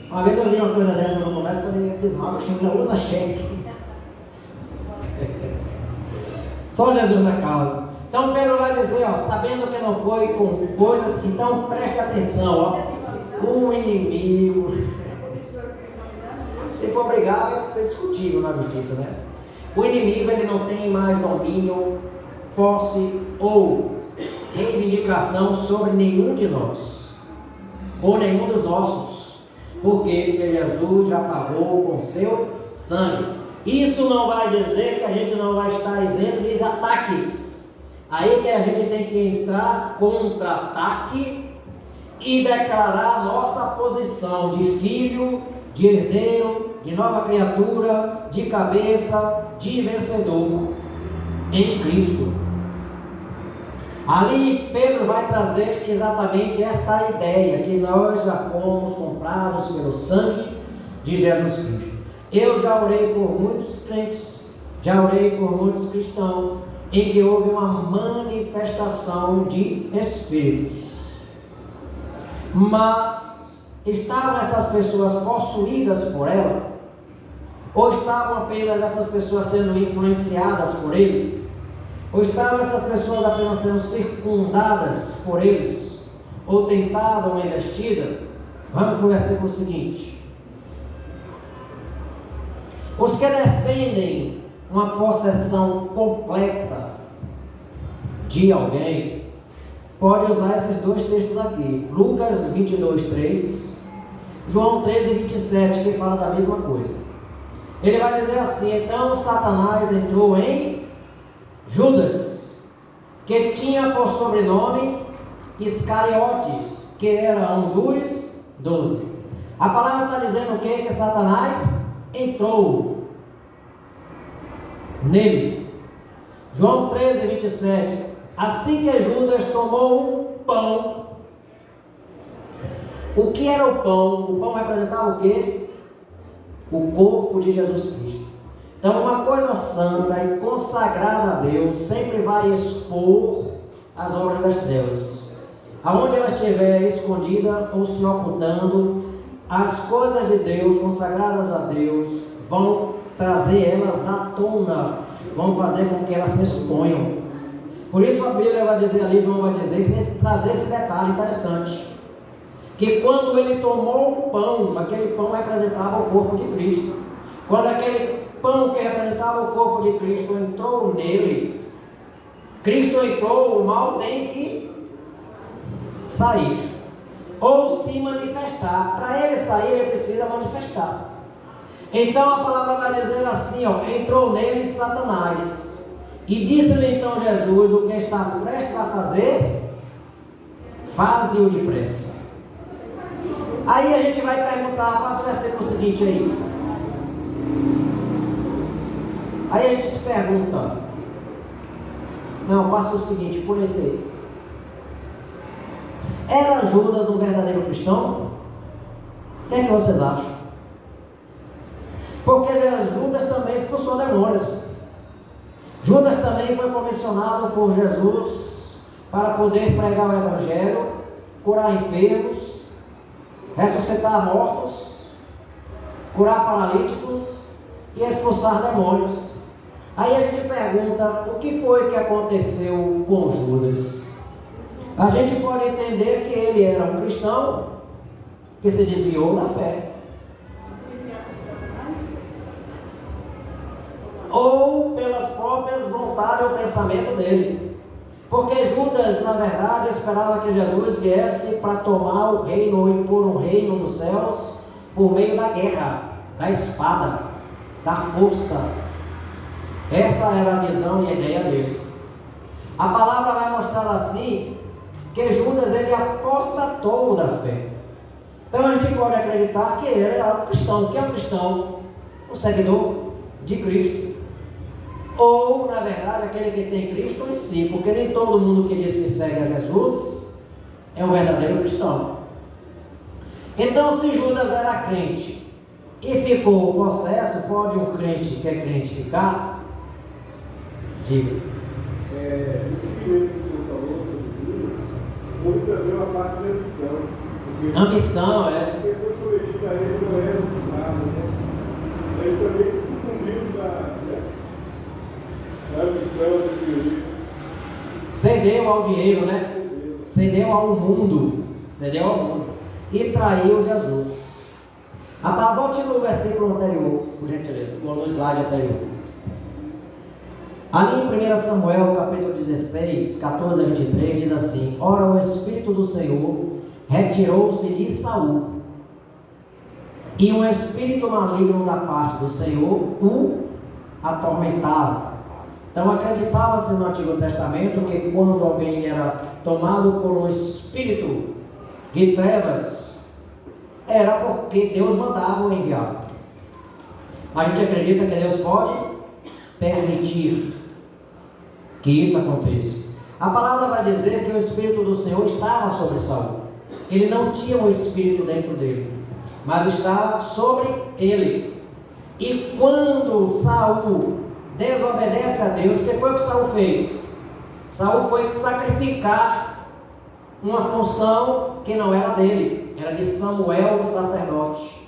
Uma vez eu vi uma coisa dessa no comércio e falei, bismarck, que ainda usa cheque. Só Jesus na causa. Então Pedro vai dizer, sabendo que não foi com coisas, então preste atenção, o inimigo, se for brigar vai ser discutível na justiça, né? O inimigo, ele não tem mais domínio, posse ou reivindicação sobre nenhum de nós, ou nenhum dos nossos. Por quê? Porque Jesus já pagou com seu sangue. Isso não vai dizer que a gente não vai estar isento de ataques. Aí que a gente tem que entrar contra-ataque e declarar nossa posição de filho, de herdeiro, de nova criatura, de cabeça, de vencedor em Cristo. Ali Pedro vai trazer exatamente esta ideia, que nós já fomos comprados pelo sangue de Jesus Cristo. Eu já orei por muitos crentes, já orei por muitos cristãos, em que houve uma manifestação de espíritos. Mas estavam essas pessoas possuídas por ela? Ou estavam apenas essas pessoas sendo influenciadas por eles? Ou estavam essas pessoas apenas sendo circundadas por eles? Ou tentada ou investida? Vamos para o versículo seguinte. Os que defendem uma possessão completa de alguém, pode usar esses dois textos aqui. Lucas 22:3, João 13:27, que fala da mesma coisa. Ele vai dizer assim: então Satanás entrou em Judas, que tinha por sobrenome Iscariotes, que era um dos 12. A palavra está dizendo o quê? Que Satanás entrou nele. João 13:27. Assim que Judas tomou o pão. O que era o pão? O pão representava o quê? O corpo de Jesus Cristo. Então, uma coisa santa e consagrada a Deus sempre vai expor as obras das trevas. Aonde ela estiver escondida ou se ocultando, as coisas de Deus, consagradas a Deus, vão trazer elas à tona, vão fazer com que elas se exponham. Por isso a Bíblia vai dizer ali, João vai dizer, trazer esse detalhe interessante, que quando ele tomou o pão, aquele pão representava o corpo de Cristo. Quando aquele pão que representava o corpo de Cristo entrou nele, Cristo entrou, o mal tem que sair ou se manifestar. Para ele sair, ele precisa manifestar. Então a palavra vai dizer assim, entrou nele Satanás, e disse-lhe então Jesus: o que estás prestes a fazer, faze-o depressa. Aí a gente vai perguntar, passa o versículo seguinte aí. Aí a gente se pergunta, não, passa o seguinte, por esse aí. Era Judas um verdadeiro cristão? O que é que vocês acham? Porque Judas também expulsou demônios. Judas também foi comissionado por Jesus para poder pregar o Evangelho, curar enfermos, ressuscitar mortos, curar paralíticos e expulsar demônios. Aí a gente pergunta, o que foi que aconteceu com Judas? A gente pode entender que ele era um cristão que se desviou da fé. Ou pelas próprias vontades ou pensamento dele. Porque Judas, na verdade, esperava que Jesus viesse para tomar o reino ou impor um reino nos céus por meio da guerra, da espada, da força. Essa era a visão e a ideia dele. A palavra vai mostrar assim que Judas, ele apostatou da fé. Então a gente pode acreditar que ele era um cristão. O que é um cristão? Um seguidor de Cristo. Ou, na verdade, aquele que tem Cristo em si, porque nem todo mundo que diz que segue a Jesus é um verdadeiro cristão. Então, se Judas era crente e ficou possesso, pode um crente que é crente ficar? Diga. Esse que você falou, houve também uma parte de ambição. Ambição, Porque foi prometido a ele, não era nada, né? Ele também se sucumbiu na ambição desse livro. Cedeu ao dinheiro, né? Cedeu ao mundo. Cedeu ao mundo. E traiu Jesus. Volte no versículo anterior, por gentileza, no slide anterior. Ali em 1 Samuel, capítulo 16, 14 a 23, diz assim: ora, o Espírito do Senhor retirou-se de Saul, e um espírito maligno da parte do Senhor o atormentava. Então acreditava-se no Antigo Testamento que quando alguém era tomado por um espírito de trevas, era porque Deus mandava o enviar. A gente acredita que Deus pode permitir que isso aconteça. A palavra vai dizer que o Espírito do Senhor estava sobre Saul. Ele não tinha um Espírito dentro dele, mas estava sobre ele. E quando Saul desobedece a Deus, o que foi que Saul fez? Saul foi sacrificar uma função que não era dele, era de Samuel, o sacerdote.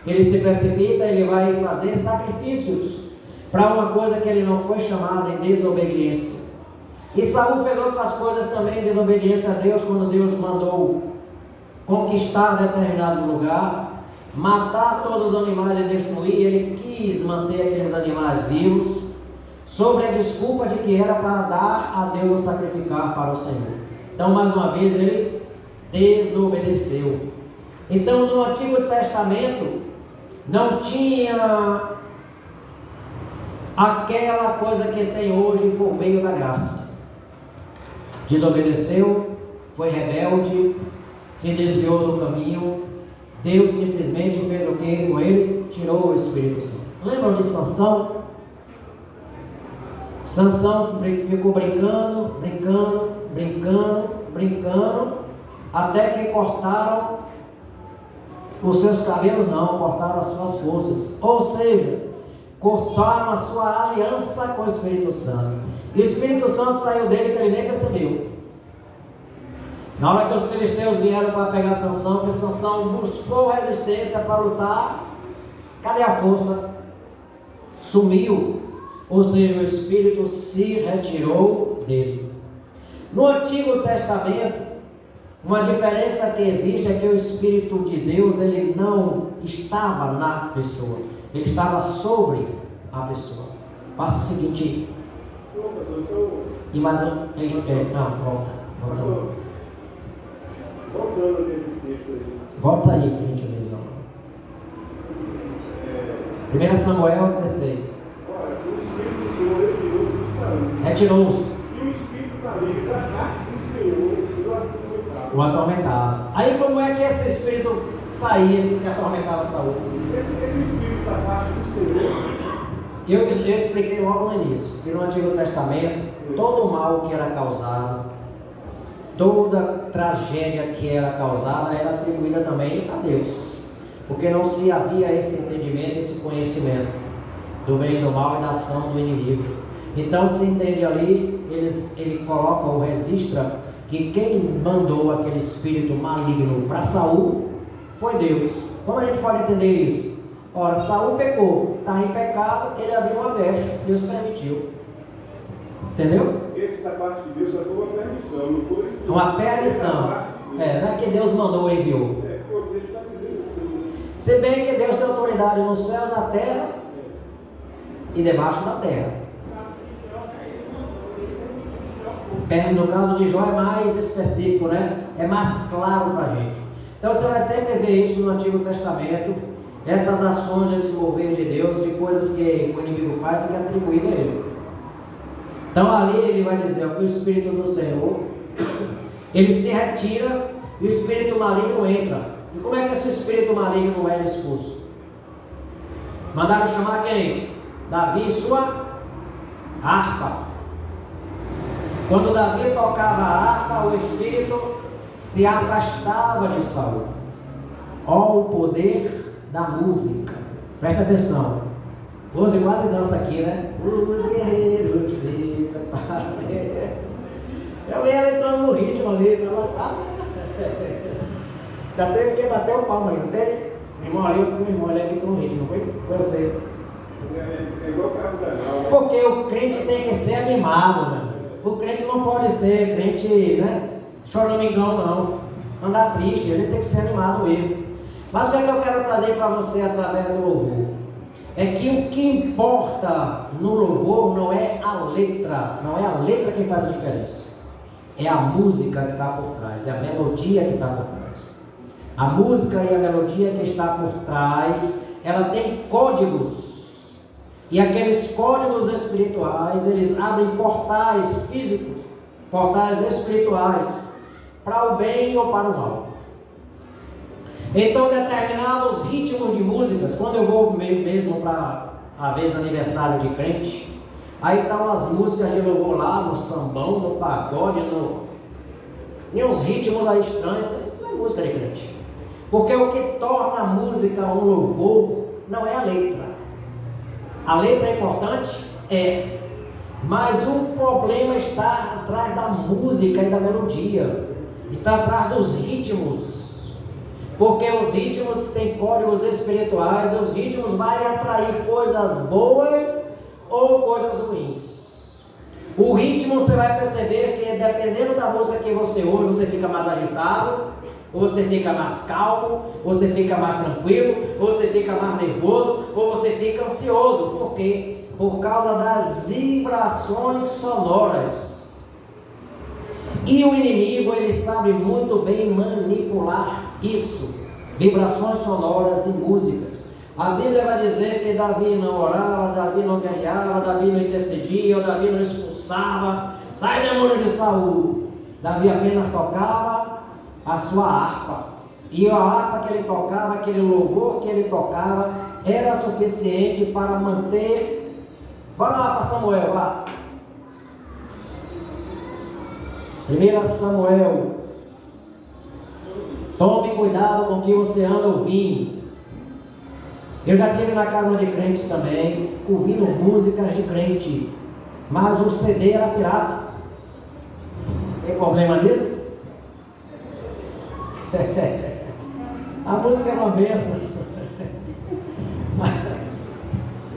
Ele se precipita, ele vai fazer sacrifícios para uma coisa que ele não foi chamado, em desobediência. E Saul fez outras coisas também em desobediência a Deus, quando Deus mandou conquistar determinado lugar, matar todos os animais e destruir. Ele quis manter aqueles animais vivos, sobre a desculpa de que era para dar a Deus sacrificar para o Senhor. Então, mais uma vez, ele desobedeceu. Então, no Antigo Testamento não tinha aquela coisa que tem hoje por meio da graça. Desobedeceu, foi rebelde, se desviou do caminho. Deus simplesmente fez o que com ele? Tirou o Espírito Santo. Lembram de Sansão? Sansão ficou brincando, até que cortaram os seus cabelos, não, cortaram as suas forças. Ou seja, cortaram a sua aliança com o Espírito Santo. E o Espírito Santo saiu dele que ele nem percebeu. Na hora que os filisteus vieram para pegar Sansão, que Sansão buscou resistência para lutar, cadê a força? Sumiu. Ou seja, o Espírito se retirou dele. No Antigo Testamento, uma diferença que existe é que o Espírito de Deus, ele não estava na pessoa, ele estava sobre a pessoa. Faça o seguinte. E mais não, volta. Voltando nesse texto aí. Volta aí, por gentileza. 1 Samuel 16. Olha, o Espírito do Senhor retirou-se de Saul. Retirou-se. E o Espírito maligno da parte do Senhor o atormentava. Aí como é que esse Espírito saía, esse que atormentava Saul? Esse Espírito da parte do Senhor. Eu expliquei logo no início, que no Antigo Testamento, todo o mal que era causado, toda tragédia que era causada, era atribuída também a Deus, porque não se havia esse entendimento, esse conhecimento do bem e do mal e da ação do inimigo. Então se entende ali, ele coloca ou registra que quem mandou aquele espírito maligno para Saul foi Deus. Como a gente pode entender isso? Ora, Saul pecou, está em pecado, ele abriu uma brecha, Deus permitiu. Entendeu? Esse da parte de Deus só foi uma permissão, não foi? Uma permissão. Não é que Deus mandou ou enviou. O texto está dizendo assim. Se bem que Deus tem autoridade no céu, na terra e debaixo da terra. No caso de Jó é mais específico, né? É mais claro para a gente. Então você vai sempre ver isso no Antigo Testamento, essas ações desse mover de Deus, de coisas que o inimigo faz e que é atribuído a ele. Então ali ele vai dizer que o Espírito do Senhor, ele se retira e o Espírito maligno entra. E como é que esse Espírito maligno era expulso? Mandaram chamar quem? Davi e sua harpa. Quando Davi tocava a harpa, o Espírito se afastava de Saul. Ó, o poder da música. Presta atenção. Rose quase dança aqui, né? Os guerreiros se preparam. Eu vi ela entrando no ritmo ali. Ela quase. Já teve que bater o palmo aí, não teve? Meu irmão ali, o irmão ali que entrou no ritmo, não foi? Foi você. É igual o carro da nau. Porque o crente tem que ser animado, meu amigo. O crente não pode ser crente, né? Choramingão, não. Andar triste, a gente tem que ser animado mesmo. Mas o que é que eu quero trazer para você através do louvor? É que o que importa no louvor não é a letra, não é a letra que faz a diferença. É a música que está por trás, é a melodia que está por trás. A música e a melodia que está por trás, ela tem códigos. E aqueles códigos espirituais, eles abrem portais físicos, portais espirituais, para o bem ou para o mal. Então, determinados ritmos de músicas, quando eu vou mesmo para, às vezes, aniversário de crente, Aí tá umas músicas de louvor lá, no sambão, no pagode, em uns ritmos aí estranhos. Isso não é música de crente. Porque o que torna a música um louvor não é a letra. A letra é importante? É. Mas o problema está atrás da música e da melodia. Está atrás dos ritmos. Porque os ritmos têm códigos espirituais. Os ritmos vão atrair coisas boas ou coisas ruins. O ritmo você vai perceber que dependendo da música que você ouve, você fica mais agitado, ou você fica mais calmo, ou você fica mais tranquilo, ou você fica mais nervoso, ou você fica ansioso. Por quê? Por causa das vibrações sonoras. E o inimigo, ele sabe muito bem manipular isso. Vibrações sonoras e músicas. A Bíblia vai dizer que Davi não orava, Davi não guerreava, Davi não intercedia, Davi não expulsava. Sai demônio de Saul. Davi apenas tocava a sua harpa. E a harpa que ele tocava, aquele louvor que ele tocava, era suficiente para manter. Bora lá para Samuel, vá. 1 Samuel. Tome cuidado com o que você anda ouvindo. Eu já estive na casa de crentes também, ouvindo músicas de crente, mas o CD era pirata. Tem problema nisso? A música é uma bênção.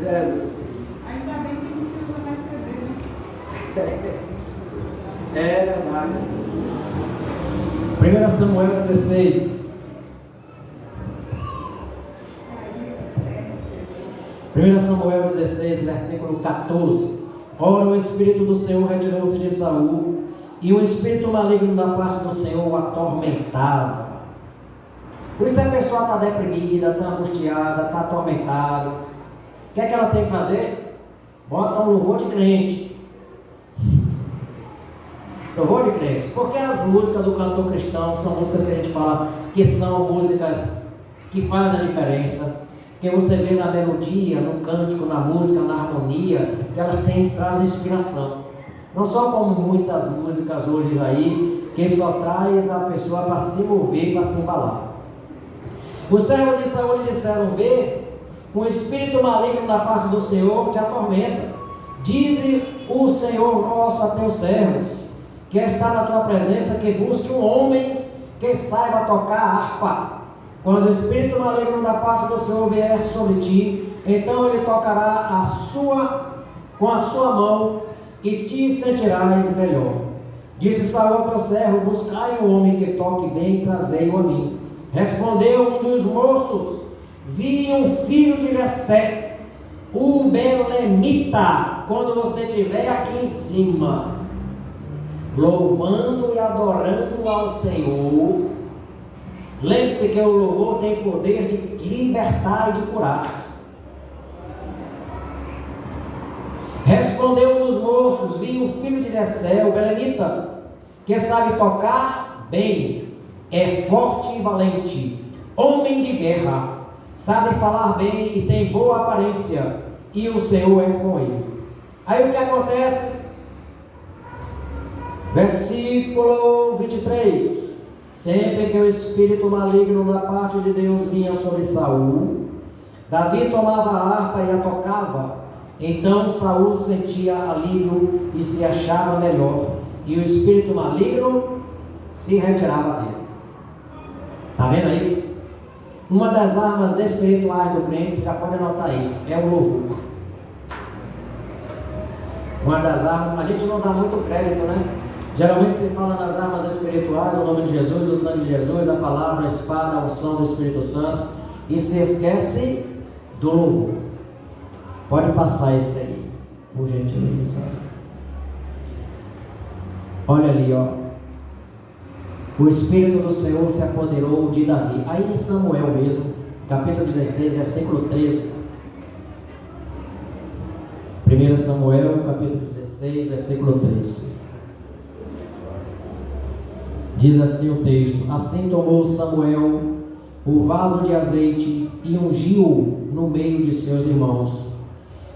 Jesus. Ainda bem que você usa mais CD, né? É verdade. 1 Samuel 16. 1 Samuel 16, versículo 14. Ora, o Espírito do Senhor retirou-se de Saul, e o Espírito maligno da parte do Senhor o atormentava. Por isso a pessoa está deprimida, está angustiada, está atormentada. O que é que ela tem que fazer? Bota um louvor de crente. Louvor de crente. Porque as músicas do cantor cristão são músicas que a gente fala que são músicas que fazem a diferença. Que você vê na melodia, no cântico, na música, na harmonia, que elas trazem inspiração. Não só como muitas músicas hoje aí, que só traz a pessoa para se mover, para se embalar. Os servos de Saul lhe disseram: vê, um espírito maligno da parte do Senhor te atormenta. Dize o Senhor nosso a teus servos, que está na tua presença, que busque um homem que saiba tocar harpa. Quando o espírito maligno da parte do Senhor vier sobre ti, então ele tocará com a sua mão e te sentirás melhor. Disse Saul ao teu servo: buscai um homem que toque bem e trazei-o a mim. Respondeu um dos moços: vi um filho de Jessé, o belemita. Quando você estiver aqui em cima, louvando e adorando ao Senhor, lembre-se que o louvor tem poder de libertar e de curar. Respondeu um dos moços: vi o filho de Jessé, o belemita, que sabe tocar bem, é forte e valente, homem de guerra, sabe falar bem e tem boa aparência, e o Senhor é com ele. Aí o que acontece? Versículo 23. Sempre que o espírito maligno da parte de Deus vinha sobre Saul, Davi tomava a harpa e a tocava. Então Saul sentia alívio e se achava melhor, e o espírito maligno se retirava dele. Está vendo aí? Uma das armas espirituais do crente, você já pode anotar aí, é o louvor. Uma das armas, a gente não dá muito crédito, né? Geralmente se fala nas armas espirituais, o nome de Jesus, o sangue de Jesus, a palavra, a espada, a unção do Espírito Santo, e se esquece do louvor. Pode passar esse aí, por gentileza. Olha ali, ó. O Espírito do Senhor se apoderou de Davi. Aí em Samuel mesmo, capítulo 16, versículo 13. 1 Samuel, capítulo 16, versículo 13. Diz assim o texto: assim tomou Samuel o vaso de azeite e ungiu-o no meio de seus irmãos.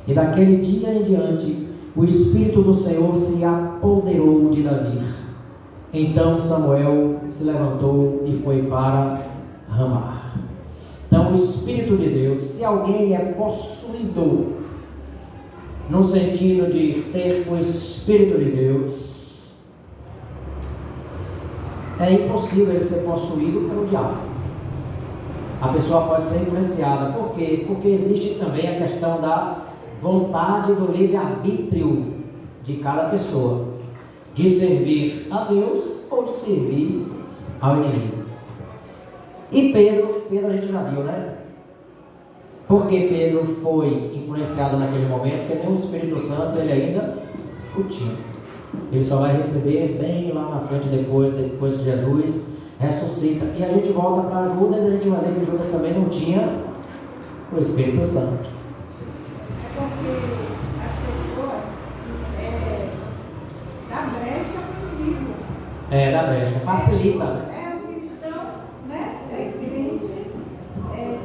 E daquele dia em diante o Espírito do Senhor se apoderou de Davi. Então Samuel se levantou e foi para Ramá. Então o Espírito de Deus, se alguém é possuído, no sentido de ter o Espírito de Deus, é impossível ele ser possuído pelo diabo. A pessoa pode ser influenciada. Por quê? Porque existe também a questão da vontade do livre-arbítrio de cada pessoa, de servir a Deus ou de servir ao inimigo. E Pedro a gente já viu, né? Porque Pedro foi influenciado naquele momento, porque nem o Espírito Santo ele ainda o tinha. Ele só vai receber bem lá na frente, depois que Jesus ressuscita. E a gente volta para Judas e a gente vai ver que Judas também não tinha o Espírito Santo. É porque as pessoas dá brecha para o inimigo. Dá brecha, facilita, né? O cristão, né? É crente,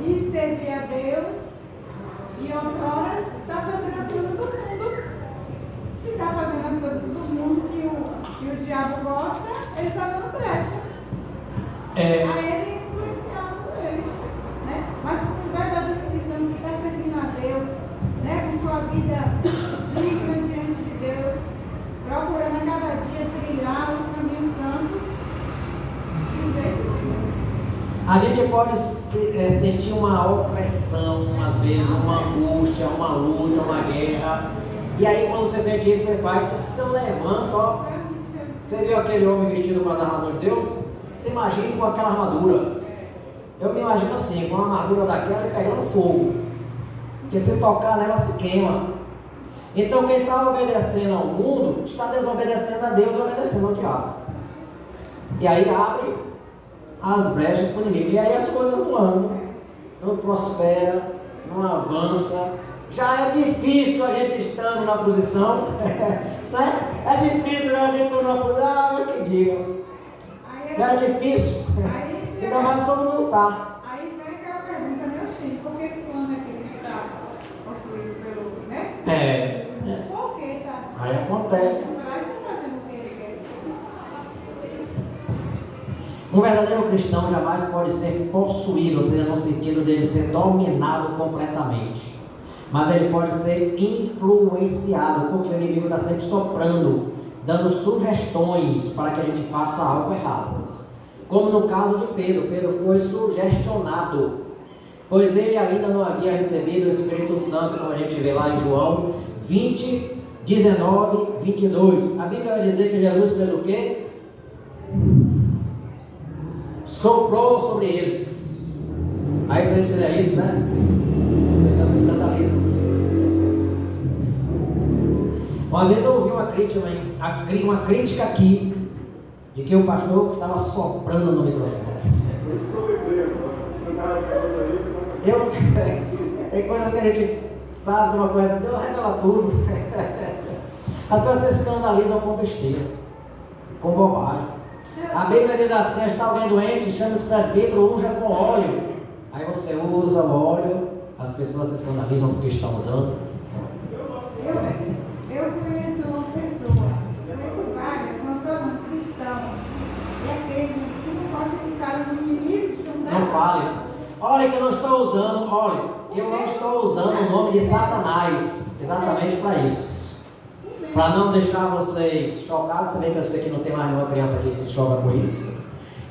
diz servir a Deus e outrora está fazendo as coisas do mundo. Se está fazendo as coisas do mundo que o diabo gosta, ele está dando brecha. Aí ele é influenciado por ele, né? Mas o verdadeiro cristão que está servindo a Deus, né? Com sua vida digna diante de Deus, procurando a cada dia trilhar os caminhos santos, a gente pode sentir uma opressão, às vezes uma angústia, uma luta, uma guerra. E aí quando você sente isso, você se levanta, ó. Você viu aquele homem vestido com as armaduras de Deus? Se imagine com aquela armadura. Eu me imagino assim, com a armadura daquela e pegando fogo. Porque se tocar nela se queima. Então quem está obedecendo ao mundo está desobedecendo a Deus e obedecendo ao diabo. E aí abre as brechas para o inimigo. E aí as coisas não andam, não prospera, não avança. Já é difícil a gente estando na posição, né? É difícil a gente estar numa posição, eu que digo. Já é difícil, ainda mais quando não está. Aí vem aquela pergunta, meu filho, por que fulano é aquele que está possuído pelo, né? Por que tá? Aí acontece. Fazendo o que ele quer. Um verdadeiro cristão jamais pode ser possuído, ou seja, no sentido dele ser dominado completamente. Mas ele pode ser influenciado, porque o inimigo está sempre soprando, dando sugestões para que a gente faça algo errado. Como no caso de Pedro. Pedro foi sugestionado, pois ele ainda não havia recebido o Espírito Santo, como a gente vê lá em João 20, 19, 22. A Bíblia vai dizer que Jesus fez o quê? Soprou sobre eles. Aí se a gente fizer isso, né? As pessoas se escandalizam. Uma vez eu ouvi uma crítica aqui, de que o pastor estava soprando no microfone. Tem coisas que a gente sabe de uma coisa, Deus revela tudo. As pessoas se escandalizam com besteira, com bobagem. A Bíblia diz assim: está alguém doente, chama os presbíteros, unja com óleo. Aí você usa o óleo, as pessoas se escandalizam porque estão usando. Eu conheço uma pessoa, conheço várias, nós somos cristãos. E aquele que não pode ficar no inimigo de juntar. Não fale, né? Olha que eu não estou usando, eu não estou usando o nome de Satanás, exatamente para isso. Para não deixar vocês chocados. Você vê que eu sei que não tem mais nenhuma criança que se choca com isso.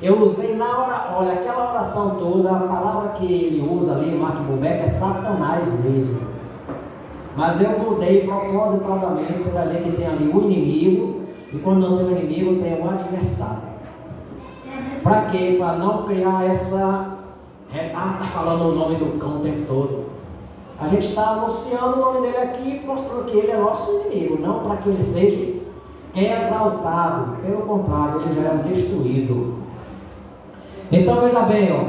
Eu usei na hora, olha, aquela oração toda, a palavra que ele usa ali, Mark Bubeck, é Satanás mesmo. Mas eu mudei propositadamente. Você vai ver que tem ali o inimigo, e quando não tem o inimigo, tem o adversário. Para quê? Para não criar essa... está falando o nome do cão o tempo todo. A gente está anunciando o nome dele aqui, mostrando que ele é nosso inimigo, não para que ele seja exaltado. Pelo contrário, ele já é um destruído. Então veja bem, ó,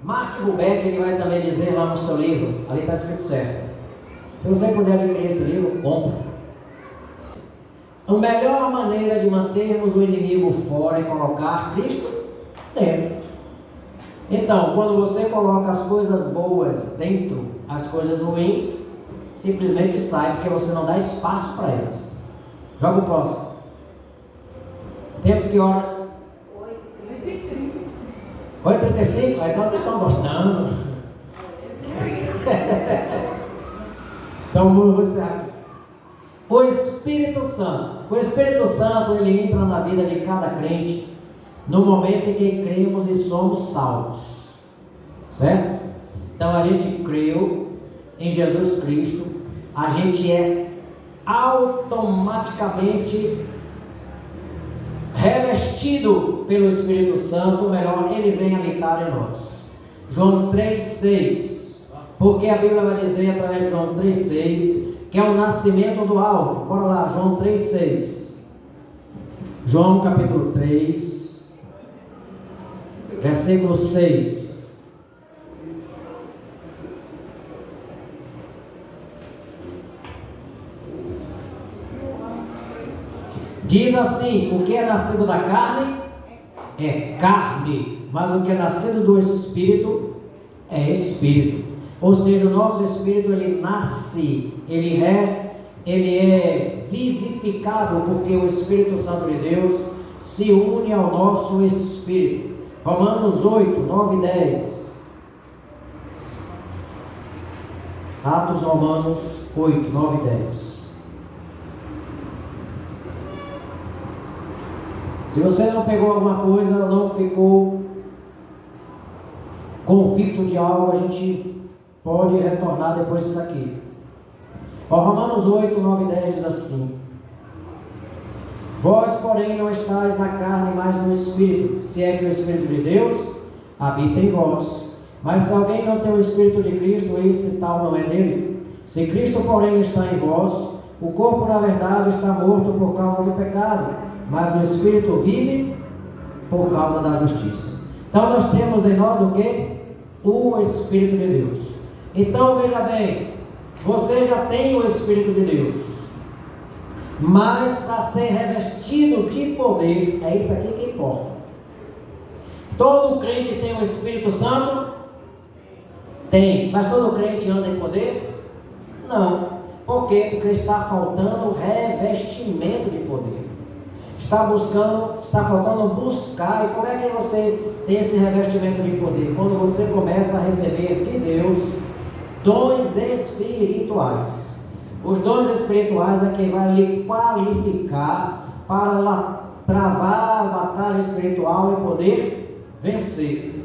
Mark Bubeck, ele vai também dizer lá no seu livro, ali está escrito certo. Se você puder adquirir esse livro, compre. A melhor maneira de mantermos o inimigo fora é colocar Cristo dentro. Então, quando você coloca as coisas boas dentro, as coisas ruins simplesmente saem porque você não dá espaço para elas. Joga o próximo. Temos que horas? 8h35. Então vocês estão gostando. Então você. O Espírito Santo. O Espírito Santo, ele entra na vida de cada crente no momento em que cremos e somos salvos. Certo? Então a gente creu em Jesus Cristo, a gente é automaticamente revestido pelo Espírito Santo, ou melhor, ele vem habitar em nós. João 3,6. Porque a Bíblia vai dizer através de João 3,6 que é o nascimento do alto. Bora lá, João 3,6. João capítulo 3, versículo 6. Diz assim: o que é nascido da carne é carne, mas o que é nascido do Espírito é Espírito. Ou seja, o nosso Espírito, ele nasce, ele é vivificado, porque o Espírito Santo de Deus se une ao nosso Espírito. Romanos 8, 9 e 10. Atos Romanos 8, 9 e 10. Se você não pegou alguma coisa, não ficou convicto de algo, a gente pode retornar depois disso aqui. Romanos 8, 9 e 10 diz assim: vós, porém, não estáis na carne, mas no Espírito, se é que o Espírito de Deus habita em vós. Mas se alguém não tem o Espírito de Cristo, esse tal não é dele. Se Cristo, porém, está em vós, o corpo, na verdade, está morto por causa do pecado, mas o Espírito vive por causa da justiça. Então nós temos em nós o quê? O Espírito de Deus. Então veja bem, você já tem o Espírito de Deus, mas para ser revestido de poder, é isso aqui que importa. Todo crente tem o Espírito Santo? Tem. Mas todo crente anda em poder? Não. Por quê? Porque está faltando revestimento de poder. Está faltando buscar. E como é que você tem esse revestimento de poder? Quando você começa a receber de Deus dons espirituais. Os dons espirituais é quem vai lhe qualificar para travar a batalha espiritual e poder vencer.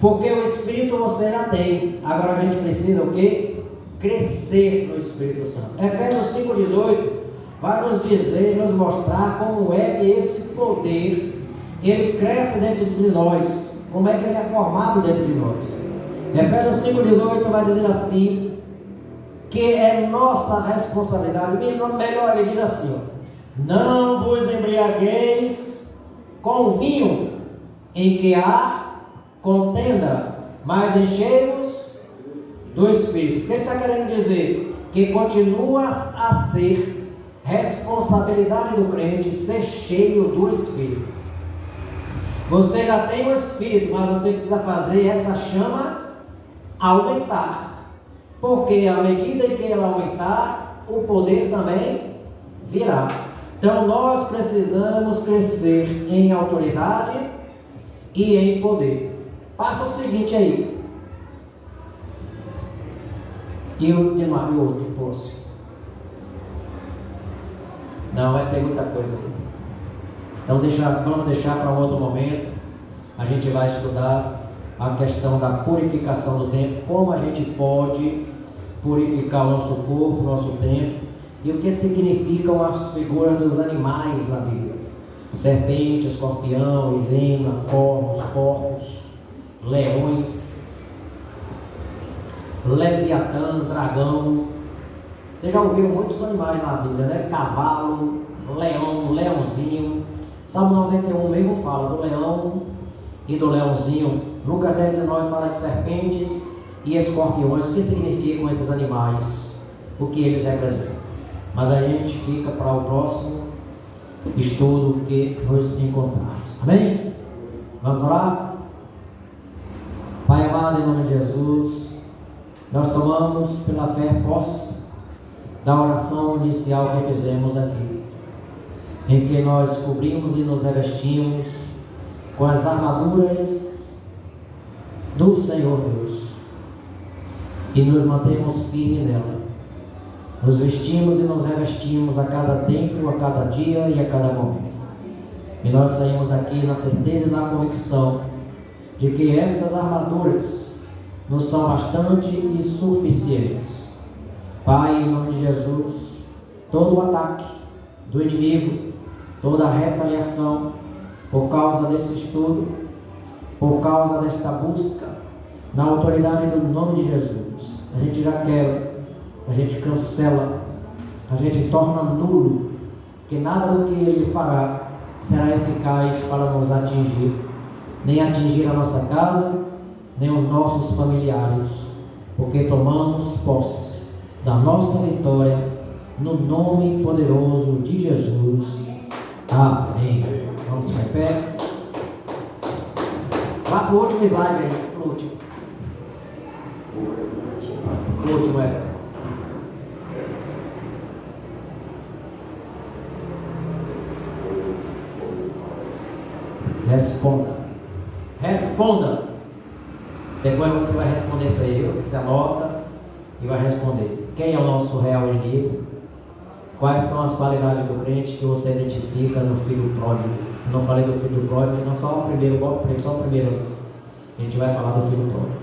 Porque o Espírito você já tem. Agora a gente precisa o quê? Crescer no Espírito Santo. Efésios 5,18 vai nos dizer, nos mostrar como é que esse poder ele cresce dentro de nós, como é que ele é formado dentro de nós. Efésios 5,18 vai dizer assim, que é nossa responsabilidade. Melhor, ele diz assim, ó: não vos embriagueis com vinho, em que há contenda, mas enchei-vos do Espírito. O que ele está querendo dizer? Que continua a ser responsabilidade do crente ser cheio do Espírito. Você já tem o Espírito, mas você precisa fazer essa chama aumentar, porque à medida em que ela aumentar, o poder também virá. Então nós precisamos crescer em autoridade e em poder. Passa o seguinte aí. E o outro posso. Não, vai ter muita coisa aqui. Então vamos deixar para um outro momento. A gente vai estudar a questão da purificação do tempo, como a gente pode purificar o nosso corpo, o nosso tempo, e o que significam as figuras dos animais na Bíblia: serpente, escorpião, hiena, corvos, porcos, leões, leviatã, dragão. Vocês já ouviram muitos animais na Bíblia, né? Cavalo, leão, leãozinho. Salmo 91 mesmo fala do leão e do leãozinho. Lucas 10:19 fala de serpentes e escorpiões. O que significam esses animais? O que eles representam? Mas a gente fica para o próximo estudo que nos encontrarmos. Amém? Vamos orar? Pai amado, em nome de Jesus, nós tomamos pela fé posse da oração inicial que fizemos aqui, em que nós cobrimos e nos revestimos com as armaduras do Senhor Deus e nos mantemos firmes nela. Nos vestimos e nos revestimos a cada tempo, a cada dia e a cada momento. E nós saímos daqui na certeza e na convicção de que estas armaduras nos são bastante e suficientes. Pai, em nome de Jesus, todo o ataque do inimigo, toda a retaliação por causa desse estudo, por causa desta busca, na autoridade do nome de Jesus, a gente já quebra, a gente cancela, a gente torna nulo, que nada do que ele fará será eficaz para nos atingir, nem atingir a nossa casa, nem os nossos familiares, porque tomamos posse da nossa vitória no nome poderoso de Jesus. Amém. Vamos ficar em pé. Vá para o último slide aí, para o último. O último é. Responda. Responda. Depois você vai responder isso aí. Você anota e vai responder. Quem é o nosso real inimigo? Quais são as qualidades do crente que você identifica no filho pródigo? Eu não falei do filho pródigo, não só o primeiro, só o primeiro. A gente vai falar do filho pródigo.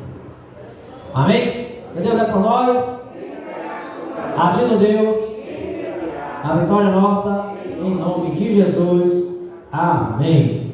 Amém? Se Deus é por nós, agindo Deus, a vitória é nossa, em nome de Jesus. Amém.